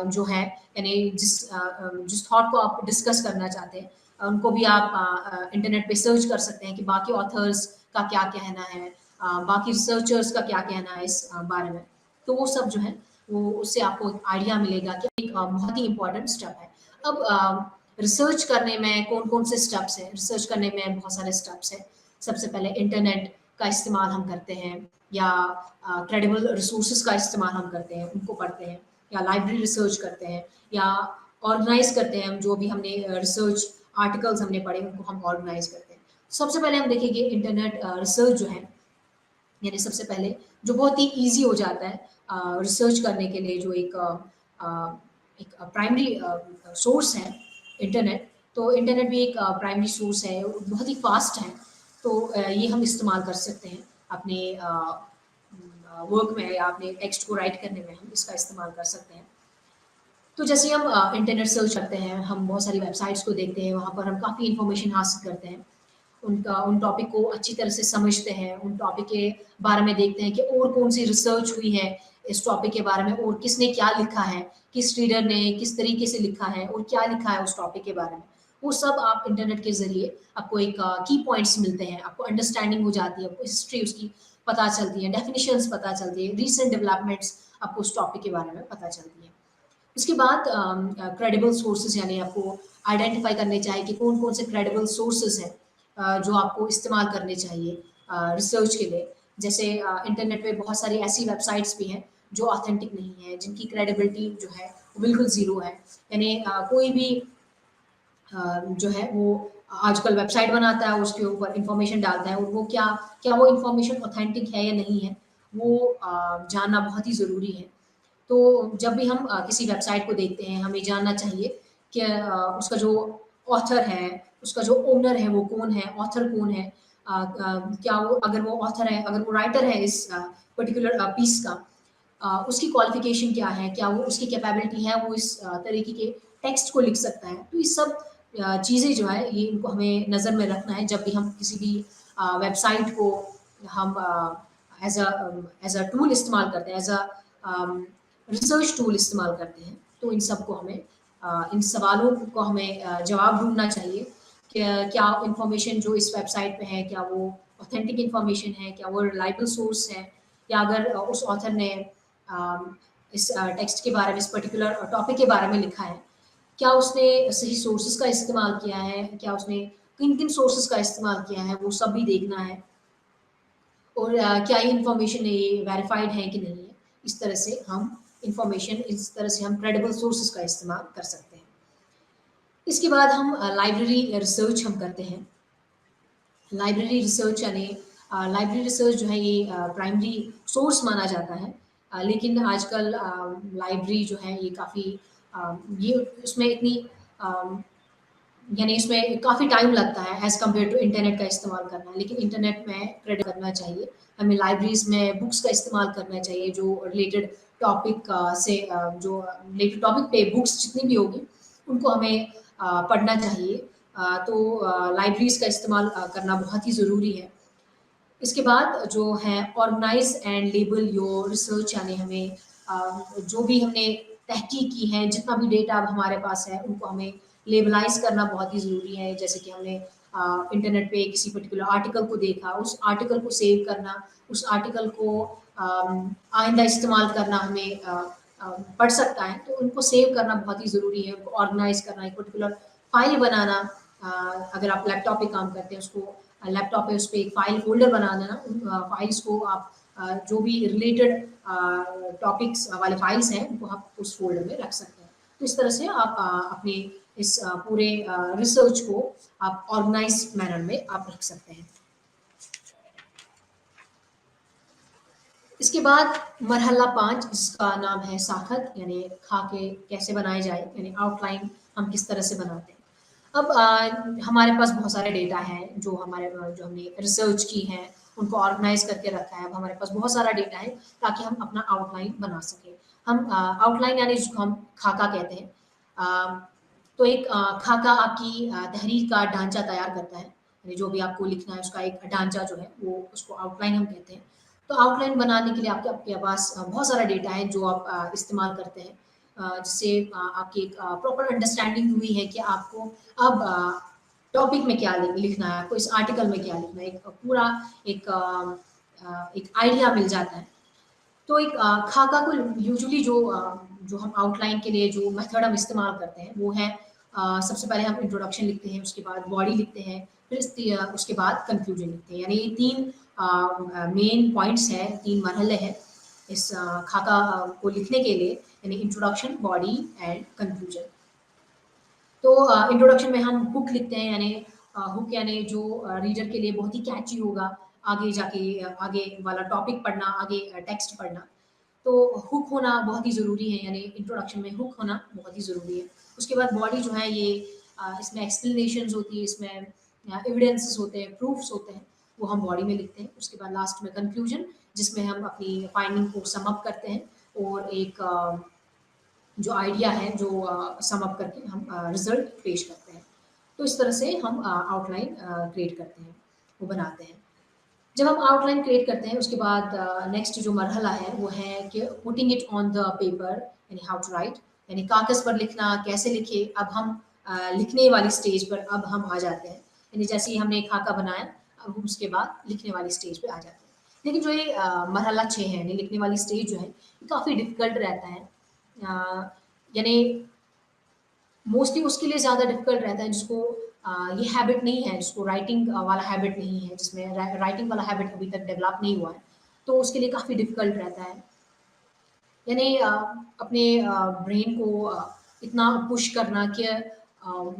जो हैं, यानी जिस थॉट को आप डिस्कस करना चाहते हैं उनको भी आप इंटरनेट पे सर्च कर सकते हैं कि बाकी ऑथर्स का क्या कहना है, बाकी रिसर्चर्स का क्या कहना है इस बारे में। तो वो सब जो है वो उससे आपको एक आइडिया मिलेगा कि एक बहुत ही इम्पोर्टेंट स्टेप है। अब रिसर्च करने में कौन-कौन से स्टेप्स हैं? रिसर्च करने में बहुत सारे स्टेप्स हैं। सबसे पहले इंटरनेट का इस्तेमाल हम करते हैं या क्रेडिबल रिसोर्सेज़ का इस्तेमाल हम करते हैं, उनको पढ़ते हैं या लाइब्रेरी रिसर्च करते हैं या ऑर्गनाइज़ करते हैं हम जो भी हमने रिसर्च आर्टिकल्स हमने पढ़े उनको हम ऑर्गनाइज़ करते हैं। सबसे पहले हम देखेंगे इंटरनेट रिसर्च जो है यानी सबसे पहले जो बहुत ही ईज़ी हो जाता है रिसर्च करने के लिए जो एक प्राइमरी सोर्स है इंटरनेट, तो इंटरनेट भी एक प्राइमरी सोर्स है, बहुत ही फ़ास्ट है। तो ये हम इस्तेमाल कर सकते हैं अपने वर्क में या अपने टेक्स्ट को राइट करने में हम इसका इस्तेमाल कर सकते हैं। तो जैसे हम इंटरनेट सर्च करते हैं, हम बहुत सारी वेबसाइट्स को देखते हैं, वहाँ पर हम काफ़ी इन्फॉर्मेशन हासिल करते हैं। उन टॉपिक को अच्छी तरह से समझते हैं, उन टॉपिक के बारे में देखते हैं कि और कौन-सी रिसर्च हुई है इस टॉपिक के बारे में और किसने क्या लिखा है, किस रीडर ने किस तरीके से लिखा है और क्या लिखा है उस टॉपिक के बारे में। वो सब आप इंटरनेट के ज़रिए आपको एक की पॉइंट्स मिलते हैं, आपको अंडरस्टैंडिंग हो जाती है, आपको हिस्ट्री उसकी पता चलती है, डेफिनिशंस पता चलती है, रीसेंट डेवलपमेंट्स आपको उस टॉपिक के बारे में पता चलती है। उसके बाद क्रेडिबल सोर्सेज़ यानी आपको आइडेंटिफ़ाई करने चाहिए कि कौन-कौन से क्रेडिबल सोर्सेज़ हैं जो आपको इस्तेमाल करने चाहिए रिसर्च के लिए। जैसे इंटरनेट पे बहुत सारी ऐसी वेबसाइट्स भी हैं जो ऑथेंटिक नहीं है, जिनकी क्रेडिबिलिटी जो है वो बिल्कुल ज़ीरो है। यानी कोई भी जो है वो आजकल वेबसाइट बनाता है, उसके ऊपर इन्फॉर्मेशन डालता है और वो क्या क्या वो इन्फॉर्मेशन ऑथेंटिक है या नहीं है, वो जानना बहुत ही ज़रूरी है। तो जब भी हम किसी वेबसाइट को देखते हैं, हमें जानना चाहिए कि उसका जो ऑथर है, उसका जो ओनर है वो कौन है, ऑथर कौन है? क्या वो अगर वो ऑथर है, अगर वो राइटर है इस पर्टिकुलर पीस का उसकी क्वालिफ़िकेशन क्या है? क्या वो उसकी कैपेबिलिटी है, वो इस तरीके के टेक्स्ट को लिख सकता है? तो ये सब चीज़ें जो है, ये इनको हमें नज़र में रखना है जब भी हम किसी भी वेबसाइट को हम एज़ अ टूल इस्तेमाल करते हैं, एज़ अ रिसर्च टूल इस्तेमाल करते हैं। तो इन सबको हमें इन सवालों को हमें जवाब ढूँढना चाहिए कि क्या इन्फॉर्मेशन जो इस वेबसाइट पे है, क्या वो ऑथेंटिक इन्फॉर्मेशन है? क्या वो रिलायबल सोर्स है? या अगर उस ऑथर ने इस टेक्स्ट के बारे में, इस पर्टिकुलर टॉपिक के बारे में लिखा है, क्या उसने सही सोर्सेज़ का इस्तेमाल किया है? क्या उसने किन-किन सोर्सेज़ का इस्तेमाल किया है? वो सब भी देखना है। और क्या ये इन्फॉर्मेशन ये वेरिफाइड है कि नहीं है? इस तरह से हम क्रेडिबल सोर्सेज़ का इस्तेमाल कर सकते हैं। इसके बाद हम लाइब्रेरी रिसर्च हम करते हैं। लाइब्रेरी रिसर्च यानी लाइब्रेरी रिसर्च जो है ये प्राइमरी सोर्स माना जाता है। लेकिन आजकल लाइब्रेरी जो है ये काफ़ी ये उसमें इतनी अ, यानी इसमें काफ़ी टाइम लगता है एज़ कम्पेयर टू इंटरनेट का इस्तेमाल करना। लेकिन इंटरनेट में क्रेडिट करना चाहिए। हमें लाइब्रेरीज़ में बुक्स का इस्तेमाल करना चाहिए जो रिलेटेड टॉपिक जो रिलेटेड टॉपिक पे बुक्स जितनी भी होगी, उनको हमें पढ़ना चाहिए। तो लाइब्रेरीज़ का इस्तेमाल करना बहुत ही ज़रूरी है। इसके बाद जो है organise and label your research यानी हमें जो भी हमने तहकीक की हैं, जितना भी डेटा अब हमारे पास है उनको हमें लेबलाइज करना बहुत ही ज़रूरी है। जैसे कि हमने इंटरनेट पे किसी पर्टिकुलर आर्टिकल को देखा, उस आर्टिकल को सेव करना, उस आर्टिकल को आइंदा इस्तेमाल करना हमें पड़ सकता है, तो उनको सेव करना बहुत ही ज़रूरी है, उनको ऑर्गेनाइज़ करना, एक पर्टिकुलर फ़ाइल बनाना। अगर आप लैपटॉप पे काम करते हैं, उसको लैपटॉप पे उस पे एक फ़ाइल फ़ोल्डर बना देना, उन फ़ाइल्स को आप जो भी रिलेटेड टॉपिक्स वाले फ़ाइल्स हैं, उनको आप उस फ़ोल्डर में रख सकते हैं। तो इस तरह से आप अपने इस पूरे रिसर्च को आप ऑर्गेनाइज़्ड मैनर में आप रख सकते हैं। इसके बाद मरहला 5 जिसका नाम है साखत, यानी खाके कैसे बनाए जाए, यानी आउटलाइन हम किस तरह से बनाते हैं। अब हमारे पास बहुत सारे डेटा हैं जो हमारे जो हमने रिसर्च की है, उनको ऑर्गेनाइज करके रखा है। अब हमारे पास बहुत सारा डेटा है ताकि हम अपना आउटलाइन बना सकें। हम आउटलाइन यानी जिसको हम खाका कहते हैं। अ, तो एक खाका आपकी तहरीर का ढांचा तैयार करता है, यानी जो भी आपको लिखना है उसका एक ढांचा जो है वो उसको आउटलाइन हम कहते हैं। तो आउटलाइन बनाने के लिए आपके आपके पास बहुत सारा डेटा है जो आप इस्तेमाल करते हैं, जिससे आपकी एक प्रॉपर अंडरस्टैंडिंग हुई है कि आपको अब टॉपिक में क्या लिखना है, आपको इस आर्टिकल में क्या लिखना है, एक पूरा एक एक आइडिया मिल जाता है। तो एक खाका को यूजुअली जो हम आउटलाइन के लिए जो मेथड हम इस्तेमाल करते हैं वो है, सबसे पहले हम इंट्रोडक्शन लिखते हैं, उसके बाद बॉडी लिखते हैं, फिर उसके बाद कंक्लूजन लिखते हैं। यानी ये 3 मेन पॉइंट्स हैं, 3 मरहले हैं इस खाका को लिखने के लिए, यानी इंट्रोडक्शन, बॉडी एंड कंक्लूजन। तो इंट्रोडक्शन में हम हुक लिखते हैं, यानी हुक यानी जो रीडर के लिए बहुत ही कैची होगा, आगे जाके आगे वाला टॉपिक पढ़ना, आगे टेक्स्ट पढ़ना। तो हुक होना बहुत ही ज़रूरी है, यानी इंट्रोडक्शन में हुक होना बहुत ही ज़रूरी है। उसके बाद बॉडी जो है ये इसमें एक्सप्लेनेशंस होती है, इसमें एविडेंसेस होते हैं, प्रूफ्स होते हैं, वो हम बॉडी में लिखते हैं। उसके बाद लास्ट में कंक्लूजन, जिसमें हम अपनी फाइंडिंग को सम अप करते हैं और एक जो आइडिया है जो सम अप करके हम रिजल्ट पेश करते हैं। तो इस तरह से हम आउटलाइन क्रिएट करते हैं, वो बनाते हैं। जब हम आउटलाइन क्रिएट करते हैं उसके बाद नेक्स्ट जो मरहला है वो है कि putting it on the paper, यानी हाउ टू राइट, यानी कागज़ पर लिखना कैसे लिखे। अब हम लिखने वाली स्टेज पर अब हम आ जाते हैं, यानी जैसे ही हमने एक खाका बनाया, अब हम उसके बाद लिखने वाली स्टेज पे आ जाते हैं। लेकिन जो ये मरहला 6 है, यानी लिखने वाली स्टेज जो है, ये काफ़ी डिफ़िकल्ट रहता है। यानी मोस्टली उसके लिए ज़्यादा डिफ़िकल्ट रहता है जिसको ये हैबिट नहीं है, जिसको राइटिंग वाला हैबिट नहीं है, जिसमें राइटिंग वाला हैबिट अभी तक डेवलप नहीं हुआ है, तो उसके लिए काफ़ी डिफ़िकल्ट रहता है। यानी अपने ब्रेन को इतना पुश करना कि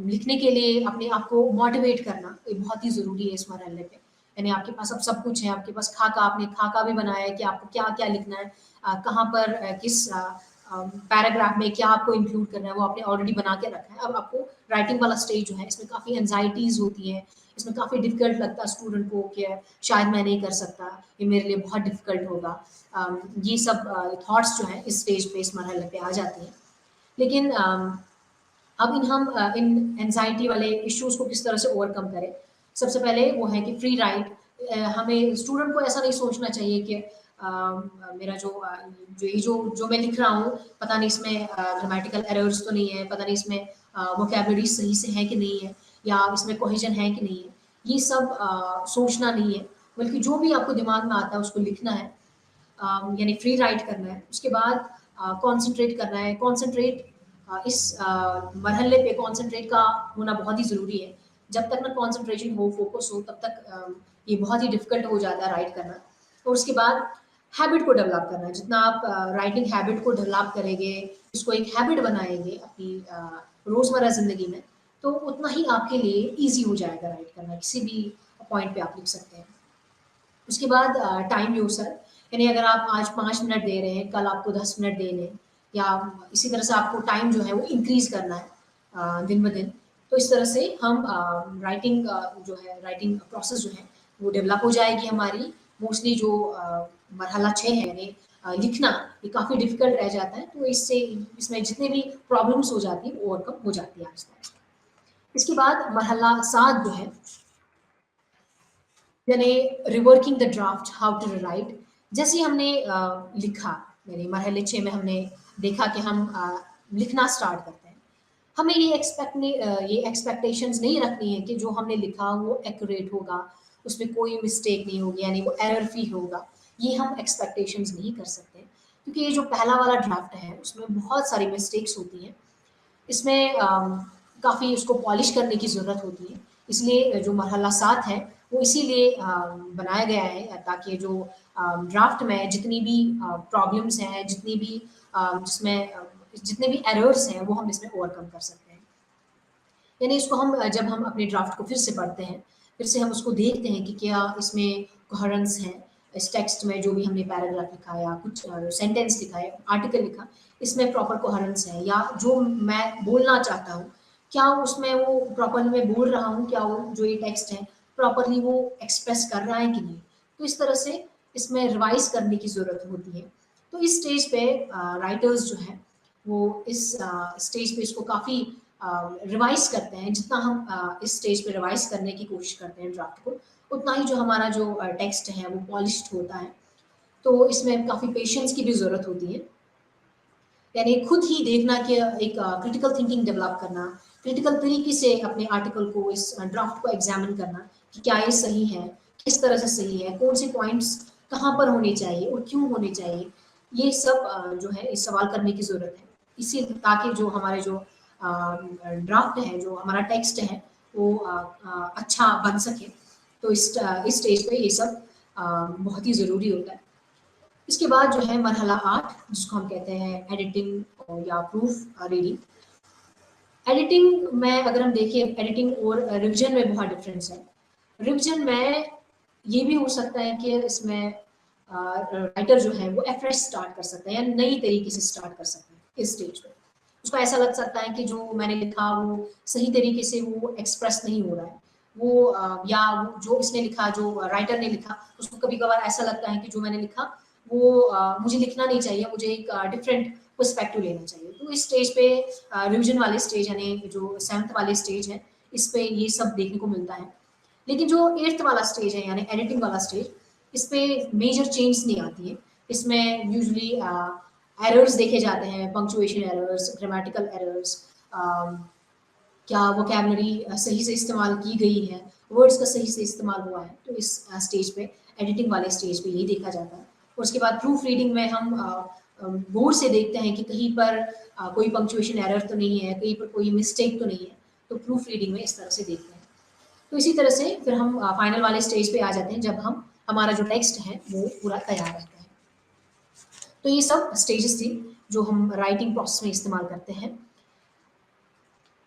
लिखने के लिए अपने आप को मोटिवेट करना, ये बहुत ही ज़रूरी है इस मरहले पे। यानी आपके पास अब सब कुछ है, आपके पास खाका, आपने खाका भी बनाया है कि आपको क्या-क्या लिखना है, कहाँ पर किस पैराग्राफ में क्या आपको इंक्लूड करना है, वो आपने ऑलरेडी बना के रखा है। अब आपको राइटिंग वाला स्टेज जो है, इसमें काफ़ी एंग्ज़ायटीज़ होती हैं, इसमें काफ़ी डिफ़िकल्ट लगता है स्टूडेंट को कि शायद मैं नहीं कर सकता, ये मेरे लिए बहुत डिफ़िकल्ट होगा। ये सब थॉट्स जो हैं इस स्टेज पे, इस मरहले पे आ जाती हैं। लेकिन अब इन एंग्ज़ायटी वाले इश्यूज़ को किस तरह से ओवरकम करें? सबसे पहले वो है कि फ्री राइट, हमें स्टूडेंट को ऐसा नहीं सोचना चाहिए कि मेरा जो मैं लिख रहा हूँ, पता नहीं इसमें ग्रामेटिकल एरर्स तो नहीं है, पता नहीं इसमें वोकैब्युलरी सही से है कि नहीं है, या इसमें कोहेजन है कि नहीं है। ये सब सोचना नहीं है, बल्कि जो भी आपको दिमाग में आता है उसको लिखना है। यानी फ्री राइड करना है। उसके बाद कॉन्सन्ट्रेट करना है। कॉन्सन्ट्रेट इस मरहले पे कॉन्सन्ट्रेट का होना बहुत ही ज़रूरी है। जब तक ना कॉन्सन्ट्रेशन हो, फ़ोकस हो, तब तक ये बहुत ही डिफ़िकल्ट हो जाता है राइट करना। और उसके बाद हैबिट को डेवलप करना है। जितना आप राइटिंग हैबिट को डेवलप करेंगे, इसको एक हैबिट बनाएँगे अपनी रोज़मर्रा ज़िंदगी में, तो उतना ही आपके लिए ईज़ी हो जाएगा राइट करना। किसी भी पॉइंट पे आप लिख सकते हैं। उसके बाद टाइम योरसेल्फ, यानी अगर आप आज 5 मिनट दे रहे हैं, कल आपको 10 मिनट देने हैं, या इसी तरह से आपको टाइम जो है वो इंक्रीज़ करना है दिन ब दिन। तो इस तरह से हम राइटिंग जो है राइटिंग प्रोसेस जो है वो डेवलप हो जाएगी हमारी। मोस्टली जो मरहला 6 है, यानी लिखना, ये काफ़ी डिफ़िकल्ट रह जाता है, तो इससे इसमें जितने भी प्रॉब्लम्स हो जाती हैं, वो ओवरकम हो जाती है आहिस्ता-आहिस्ता। इसके बाद मरहला 7 जो है, यानी reworking the draft, how to write. जैसे ही हमने लिखा, यानी मरहले 6 में हमने देखा कि हम लिखना स्टार्ट करते हैं, हमें ये एक्सपेक्टेशंस नहीं रखनी है कि जो हमने लिखा वो एक्यूरेट होगा, उसमें कोई मिस्टेक नहीं होगी, यानी वो एरर फ्री होगा। ये हम एक्सपेक्टेशंस नहीं कर सकते, क्योंकि ये जो पहला वाला ड्राफ्ट है उसमें बहुत सारी मिस्टेक्स होती हैं। इसमें काफ़ी उसको पॉलिश करने की ज़रूरत होती है। इसलिए जो मरहला 7 है वो इसीलिए बनाया गया है, ताकि जो ड्राफ्ट में जितनी भी प्रॉब्लम्स हैं, जितने भी एरर्स हैं वो हम इसमें ओवरकम कर सकते हैं। यानी इसको हम जब हम अपने ड्राफ्ट को फिर से पढ़ते हैं, फिर से हम उसको देखते हैं कि क्या इसमें कोहेरेंस है, इस टेक्स्ट में जो भी हमने पैराग्राफ लिखा या कुछ सेंटेंस लिखा है, आर्टिकल लिखा, इसमें प्रॉपर कोहेरेंस है, या जो मैं बोलना चाहता हूँ, क्या उसमें वो प्रॉपरली मैं बोल रहा हूँ, क्या वो जो ये टेक्स्ट है प्रॉपरली वो एक्सप्रेस कर रहा है कि नहीं। तो इस तरह से इसमें रिवाइज करने की ज़रूरत होती है। तो इस स्टेज पे राइटर्स जो है वो इस स्टेज पे इसको काफ़ी रिवाइज करते हैं। जितना हम इस स्टेज पे रिवाइज करने की कोशिश करते हैं ड्राफ्ट को, उतना ही जो हमारा जो टेक्स्ट है वो पॉलिश्ड होता है। तो इसमें काफ़ी पेशेंस की भी ज़रूरत होती है, यानी खुद ही देखना कि एक क्रिटिकल थिंकिंग डेवलप करना, क्रिटिकल तरीके से अपने आर्टिकल को, इस ड्राफ्ट को एग्जामिन करना कि क्या ये सही है, किस तरह से सही है, कौन से पॉइंट्स कहाँ पर होने चाहिए और क्यों होने चाहिए। ये सब जो है इस सवाल करने की ज़रूरत है, इसी ताकि जो हमारे जो ड्राफ्ट है, जो हमारा टेक्स्ट है वो अच्छा बन सके। तो इस स्टेज पे ये सब बहुत ही ज़रूरी होता है। इसके बाद जो है मरहला 8, जिसको हम कहते हैं एडिटिंग या प्रूफ रीडिंग। एडिटिंग में अगर हम देखें, एडिटिंग और रिविजन में बहुत डिफरेंस है। रिविजन में ये भी हो सकता है कि इसमें राइटर जो है वो अफ्रेश स्टार्ट कर सकता है या नई तरीके से स्टार्ट कर सकता है इस स्टेज पे। उसको ऐसा लग सकता है कि जो मैंने लिखा वो सही तरीके से वो एक्सप्रेस नहीं हो रहा है। वो या वो जो इसने लिखा, जो राइटर ने लिखा, उसको कभी-कभार ऐसा लगता है कि जो मैंने लिखा वो मुझे लिखना नहीं चाहिए, मुझे एक डिफरेंट पर्सपेक्टिव लेना चाहिए। तो इस स्टेज पे रिविजन वाले स्टेज यानी जो 7th वाले स्टेज है, इस पे ये सब देखने को मिलता है। लेकिन जो 8th वाला स्टेज है यानी एडिटिंग वाला स्टेज, इस पे मेजर चेंज नहीं आती है। इसमें यूजुअली एरर्स देखे जाते हैं, पंक्चुएशन एरर्स, ग्रामेटिकल एरर्स, क्या वोकैबुलरी सही से इस्तेमाल की गई है, वर्ड्स का सही से इस्तेमाल हुआ है। तो इस स्टेज पे, एडिटिंग वाले स्टेज पे यही देखा जाता है। और उसके बाद प्रूफ रीडिंग में हम गौर से देखते हैं कि कहीं पर कोई पंक्चुएशन एरर तो नहीं है, कहीं पर कोई मिस्टेक तो नहीं है। तो प्रूफ रीडिंग में इस तरह से देखते हैं। तो इसी तरह से फिर हम फाइनल वाले स्टेज पे आ जाते हैं, जब हम हमारा जो टेक्स्ट है वो पूरा तैयार रहता है। तो ये सब स्टेजेस थी जो हम राइटिंग प्रोसेस में इस्तेमाल करते हैं।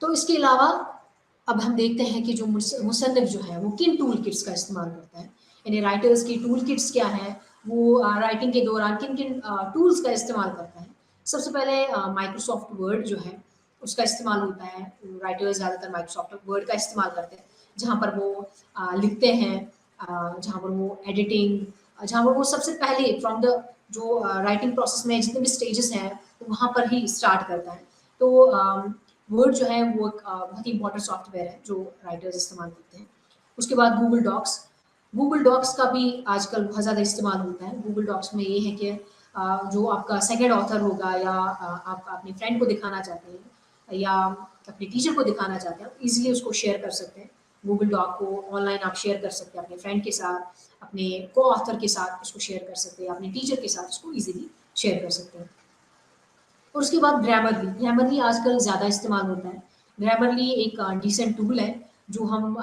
तो इसके अलावा अब हम देखते हैं कि जो मुसन्निफ जो है वो किन टूल किट्स का इस्तेमाल करता है, यानी राइटर्स की टूल किट्स क्या है, वो राइटिंग के दौरान किन किन टूल्स का इस्तेमाल करता है। सबसे पहले माइक्रोसॉफ्ट वर्ड जो है उसका इस्तेमाल होता है। राइटर्स ज़्यादातर माइक्रोसॉफ्ट वर्ड का इस्तेमाल करते हैं, जहाँ पर वो लिखते हैं, जहाँ पर वो एडिटिंग, जहाँ पर वो सबसे पहले फ्रॉम द जो राइटिंग प्रोसेस में जितने भी स्टेजेस हैं वहाँ पर ही स्टार्ट करता है। तो वर्ड जो है वो एक बहुत ही इंपॉर्टेंट सॉफ्टवेयर है जो राइटर्स इस्तेमाल करते हैं। उसके बाद गूगल डॉक्स का भी आजकल बहुत ज़्यादा इस्तेमाल होता है। गूगल डॉक्स में ये है कि जो आपका सेकंड ऑथर होगा, या आप अपने फ्रेंड को दिखाना चाहते हैं या अपने टीचर को दिखाना चाहते हैं, ईजिली उसको शेयर कर सकते हैं। गूगल डॉक को ऑनलाइन आप शेयर कर सकते हैं अपने फ्रेंड के साथ, अपने को ऑथर के साथ उसको शेयर कर सकते हैं, अपने टीचर के साथ उसको ईजिली शेयर कर सकते हैं। और उसके बाद ग्रामरली आजकल ज़्यादा इस्तेमाल होता है। ग्रामरली एक डिसेंट टूल है जो हम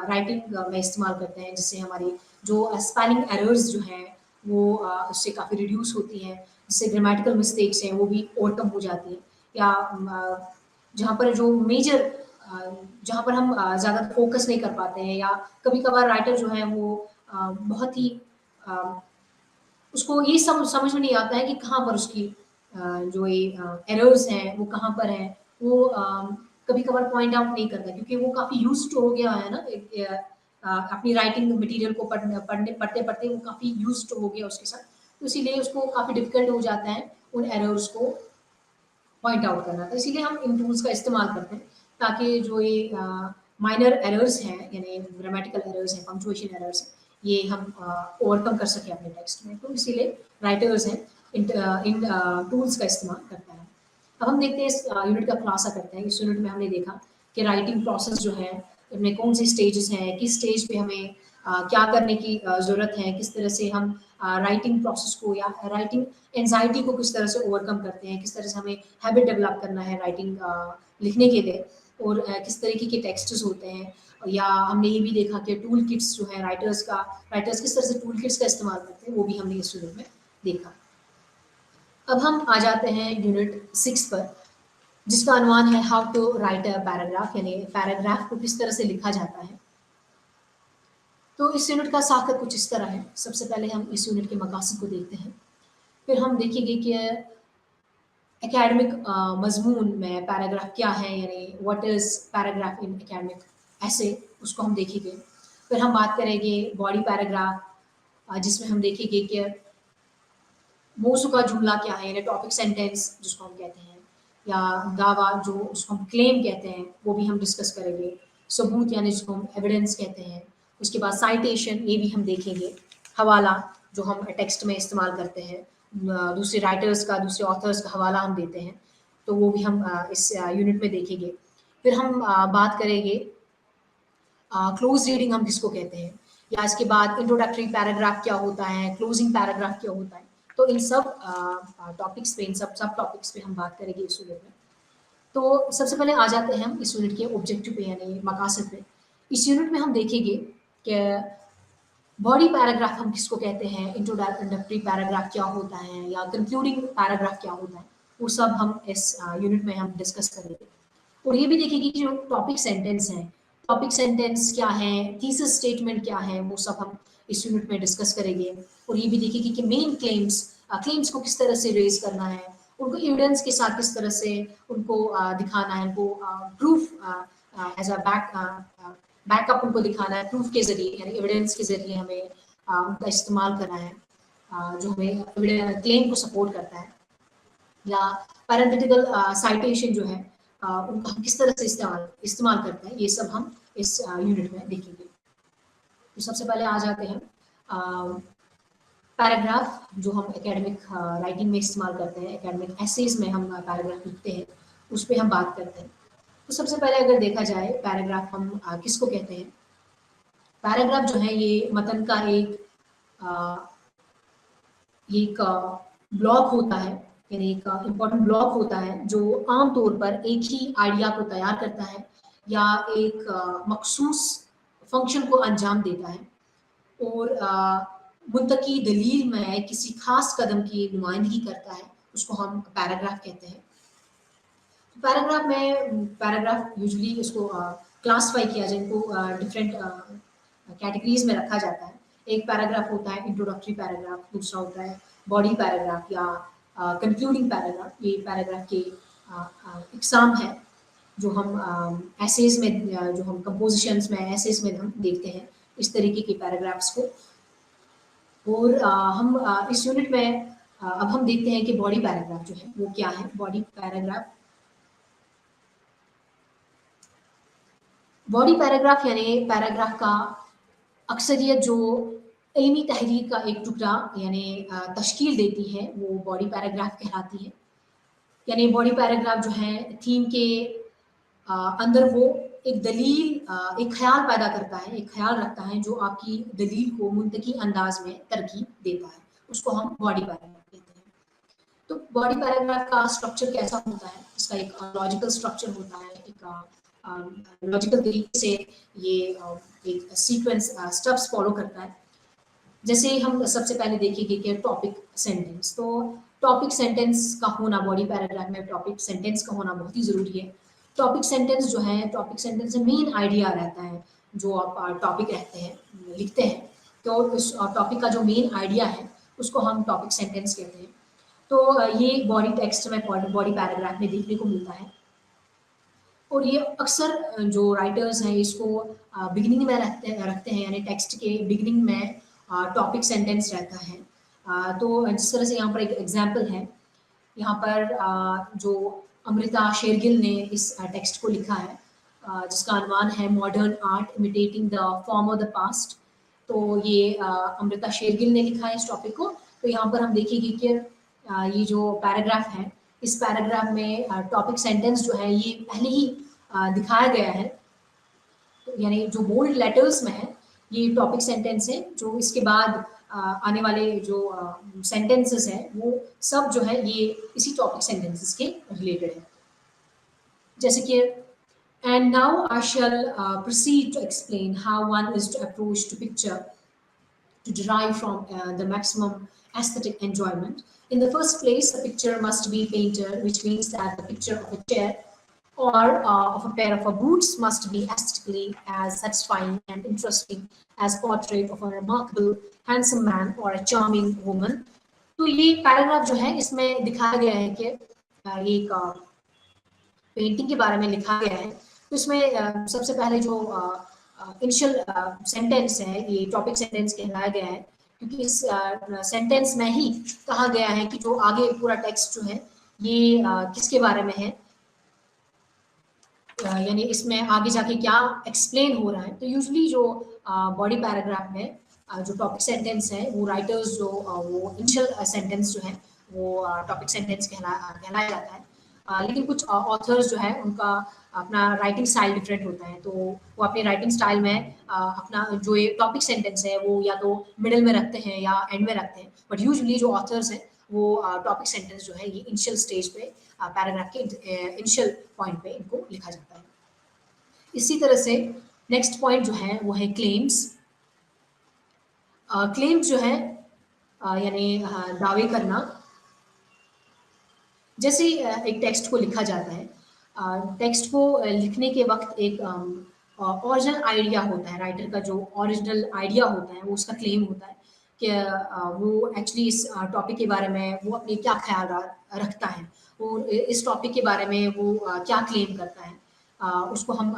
राइटिंग में इस्तेमाल करते हैं, जिससे हमारी जो स्पेलिंग एरर्स जो हैं वो उससे काफ़ी रिड्यूस होती हैं, जिससे ग्रामेटिकल मिस्टेक्स हैं वो भी ओवरकम हो जाती हैं। या जहाँ पर जो मेजर जहाँ पर हम ज़्यादा फोकस नहीं कर पाते हैं, या कभी-कभार राइटर जो है वो बहुत ही अ, उसको ये सब समझ में नहीं आता है कि कहाँ पर उसकी जो ये एरर्स हैं वो कहाँ पर हैं। वो कभी-कभार पॉइंट आउट नहीं करता, क्योंकि वो काफ़ी यूज़्ड हो गया है ना अपनी राइटिंग मटीरियल को पढ़ते-पढ़ते वो काफ़ी यूज़्ड हो गया उसके साथ। तो इसीलिए उसको काफ़ी डिफ़िकल्ट हो जाता है उन एरर्स को पॉइंट आउट करना। तो इसीलिए हम इन टूल्स का इस्तेमाल करते हैं, ताकि जो ये माइनर एरर्स हैं, यानी ग्रामेटिकल एरर्स हैं, पंक्चुएशन एरर्स हैं, ये हम ओवरकम कर सकें अपने टेक्स्ट में। तो इसीलिए राइटर्स हैं इन टूल्स का इस्तेमाल करता है। अब हम देखते हैं इस यूनिट का खुलासा करते हैं। इस यूनिट में हमने देखा कि राइटिंग प्रोसेस जो है इनमें कौन से स्टेजेस हैं, किस स्टेज पे हमें क्या करने की ज़रूरत है, किस तरह से हम राइटिंग प्रोसेस को या राइटिंग एंजाइटी को किस तरह से ओवरकम करते हैं, किस तरह से हमें हैबिट डेवलप करना है राइटिंग लिखने के लिए, और किस तरीके के टेक्स्ट्स होते हैं। या हमने ये भी देखा कि टूल किट्स जो है राइटर्स किस तरह से टूल किट्स का इस्तेमाल करते हैं, वो भी हमने इस यूनिट में देखा। अब हम आ जाते हैं यूनिट 6 पर, जिसका अनुमान है how to write a paragraph, यानी पैराग्राफ को किस तरह से लिखा जाता है। तो इस यूनिट का साकर कुछ इस तरह है। सबसे पहले हम इस यूनिट के मकासद को देखते हैं, फिर हम देखेंगे कि एकेडमिक मजमून में पैराग्राफ क्या है, यानी what is paragraph in academic ऐसे, उसको हम देखेंगे। फिर हम बात करेंगे बॉडी पैराग्राफ, जिसमें हम देखेंगे कि मौजू का जुमला क्या है, यानी टॉपिक सेंटेंस जिसको हम कहते हैं, या दावा जो उसको हम क्लेम कहते हैं, वो भी हम डिस्कस करेंगे। सबूत यानी जिसको हम एविडेंस कहते हैं। उसके बाद साइटेशन, ये भी हम देखेंगे। हवाला जो हम टेक्स्ट में इस्तेमाल करते हैं, दूसरे राइटर्स का, दूसरे ऑथर्स का हवाला हम देते हैं, तो वो भी हम इस यूनिट में देखेंगे। फिर हम बात करेंगे क्लोज रीडिंग हम किसको कहते हैं, या इसके बाद इंट्रोडक्टरी पैराग्राफ क्या होता है, क्लोजिंग पैराग्राफ क्या होता है। तो इन सब टॉपिक्स पे, इन सब टॉपिक्स पे हम बात करेंगे इस यूनिट में। तो सबसे पहले आ जाते हैं हम इस यूनिट के ऑब्जेक्टिव पे, यानी मकासद पे। इस यूनिट में हम देखेंगे कि बॉडी पैराग्राफ हम किसको कहते हैं, इंट्रोडक्टरी पैराग्राफ क्या होता है, या कंक्लूडिंग पैराग्राफ क्या होता है, वो सब हम इस यूनिट में हम डिस्कस करेंगे। और ये भी देखेंगे कि जो टॉपिक सेंटेंस हैं, टॉपिक सेंटेंस क्या है, थीसिस स्टेटमेंट क्या है, वो सब हम इस यूनिट में डिस्कस करेंगे। और ये भी देखेंगे कि मेन क्लेम्स को किस तरह से रेज करना है, उनको एविडेंस के साथ किस तरह से उनको दिखाना है, उनको प्रूफ एज अ बैकअप उनको दिखाना है, प्रूफ के जरिए, यानी एविडेंस के जरिए हमें उनका इस्तेमाल करना है, जो हमें क्लेम को सपोर्ट करता है। या पैरेंथेटिकल साइटेशन जो है, उनको हम किस तरह से इस्तेमाल करते हैं, ये सब हम इस यूनिट में देखेंगे। तो सबसे पहले आ जाते हैं पैराग्राफ, जो हम एकेडमिक राइटिंग में इस्तेमाल करते हैं, एकेडमिक एसेज में हम पैराग्राफ लिखते हैं, उस पर हम बात करते हैं। तो सबसे पहले अगर देखा जाए पैराग्राफ हम किसको कहते हैं। पैराग्राफ जो है ये मतन का एक ब्लॉक होता है, यानी एक इम्पोर्टेंट ब्लॉक होता है, जो आमतौर पर एक ही आइडिया को तैयार करता है या एक मखसूस फंक्शन को अंजाम देता है, और मुंतकी दलील में किसी खास कदम की नुमाइंदगी करता है, उसको हम पैराग्राफ कहते हैं। पैराग्राफ यूजुअली इसको क्लासिफाई किया जाए, इनको डिफरेंट कैटेगरीज में रखा जाता है। एक पैराग्राफ होता है इंट्रोडक्टरी पैराग्राफ, दूसरा होता है बॉडी पैराग्राफ या कंक्लूडिंग पैराग्राफ। ये पैराग्राफ के इकसाम है जो हम एसेज में, जो हम कंपोजिशंस में, एसेज में हम देखते हैं इस तरीके के पैराग्राफ्स को। और हम इस यूनिट में अब हम देखते हैं कि बॉडी पैराग्राफ जो है वो क्या है। बॉडी पैराग्राफ यानी पैराग्राफ का अक्सरियत जो इल्मी तहरीर का एक टुकड़ा यानी तश्कील देती है, वो बॉडी पैराग्राफ कहलाती है। यानी बॉडी पैराग्राफ जो है थीम के अंदर वो एक दलील, एक ख्याल पैदा करता है, एक ख्याल रखता है जो आपकी दलील को मुंतकी अंदाज में तरकीब देता है, उसको हम बॉडी पैराग्राफ कहते हैं। तो बॉडी पैराग्राफ का स्ट्रक्चर कैसा होता है, इसका एक लॉजिकल स्ट्रक्चर होता है, एक लॉजिकल तरीके से ये एक सीक्वेंस स्टेप्स फॉलो करता है। जैसे हम सबसे पहले देखेंगे कि टॉपिक सेंटेंस, तो टॉपिक सेंटेंस का होना, बॉडी पैराग्राफ में टॉपिक सेंटेंस का होना बहुत ही ज़रूरी है। टॉपिक सेंटेंस जो है, टॉपिक सेंटेंस में मेन आइडिया रहता है, जो आप टॉपिक रहते हैं लिखते हैं, तो उस टॉपिक का जो मेन आइडिया है उसको हम टॉपिक सेंटेंस कहते हैं। तो ये बॉडी टेक्स्ट में, बॉडी पैराग्राफ में देखने को मिलता है। और ये अक्सर जो राइटर्स हैं इसको बिगिनिंग में रखते हैं, यानी टेक्स्ट के बिगिनिंग में टॉपिक सेंटेंस रहता है। तो जिस तरह से यहाँ पर एक एग्जांपल है, यहाँ पर जो अमृता शेरगिल ने इस टेक्स्ट को लिखा है, जिसका अनुमान है modern art imitating the form of the past. तो ये अमृता शेरगिल ने लिखा है इस टॉपिक को। तो यहाँ पर हम देखेंगे कि ये जो पैराग्राफ है इस पैराग्राफ में टॉपिक सेंटेंस जो है ये पहले ही दिखाया गया है, तो यानी जो बोल्ड लेटर्स में है ये टॉपिक सेंटेंस है। जो इसके बाद आने वाले जो सेंटेंसेस हैं वो सब जो है ये इसी टॉपिक सेंटेंसेस के रिलेटेड है। जैसे कि and now I shall proceed to explain how one is to approach to picture to derive from the maximum aesthetic enjoyment. In the first place, the picture must be painted, which means that the picture of a chair or of a pair of boots must be aesthetically as satisfying and interesting as portrait of a remarkable handsome man or a charming woman. तो ये पैराग्राफ जो है इसमें दिखाया गया है कि ये एक पेंटिंग के बारे में लिखा गया है। तो इसमें सबसे पहले जो इनिशियल सेंटेंस है ये टॉपिक सेंटेंस कहलाया गया है, क्योंकि इस सेंटेंस में ही कहा गया है कि जो आगे पूरा टेक्स्ट जो है ये किसके बारे में है, यानी इसमें आगे जाके क्या एक्सप्लेन हो रहा है। तो यूजुअली जो बॉडी पैराग्राफ में जो टॉपिक सेंटेंस है वो राइटर्स जो वो इनिशियल सेंटेंस जो है वो टॉपिक सेंटेंस कहलाया जाता है। लेकिन कुछ ऑथर्स जो है उनका अपना राइटिंग स्टाइल डिफरेंट होता है, तो वो अपने राइटिंग स्टाइल में अपना जो ये टॉपिक सेंटेंस है वो या तो मिडिल में रखते हैं या एंड में रखते हैं। बट यूजुअली जो ऑथर्स हैं वो टॉपिक सेंटेंस जो है ये इनिशियल स्टेज पे पैराग्राफ के इनिशियल पॉइंट पे इनको लिखा जाता है। इसी तरह से नेक्स्ट पॉइंट जो है वो है क्लेम्स। क्लेम्स जो है यानी दावे करना। जैसे एक टेक्स्ट को लिखा जाता है, टेक्स्ट को लिखने के वक्त एक ओरिजिनल आइडिया होता है, राइटर का जो ओरिजिनल आइडिया होता है वो उसका क्लेम होता है कि वो एक्चुअली इस टॉपिक के बारे में वो अपने क्या ख्याल रखता है, वो इस टॉपिक के बारे में वो क्या क्लेम करता है, उसको हम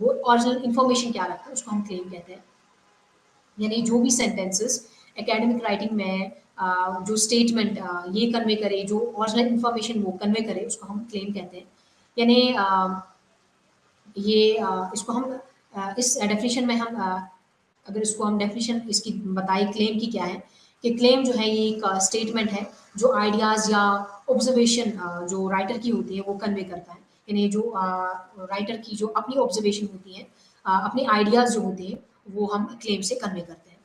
वो ओरिजिनल इंफॉर्मेशन क्या रखता है उसको हम क्लेम कहते हैं। यानी जो भी सेंटेंसेस एकेडमिक राइटिंग में जो स्टेटमेंट ये कन्वे करे, जो ओरिजिनल इंफॉर्मेशन वो कन्वे करे उसको हम क्लेम कहते हैं। यानी इसको हम इस डेफिनेशन में हम अगर इसको हम डेफिनेशन इसकी बताए क्लेम की क्या है, कि क्लेम जो है ये एक स्टेटमेंट है जो आइडियाज़ या ऑब्जर्वेशन जो राइटर की होती है वो कन्वे करता है। यानी जो राइटर की जो अपनी ऑब्जर्वेशन होती है, अपने आइडियाज़ जो होते हैं वो हम क्लेम से कन्वे करते हैं।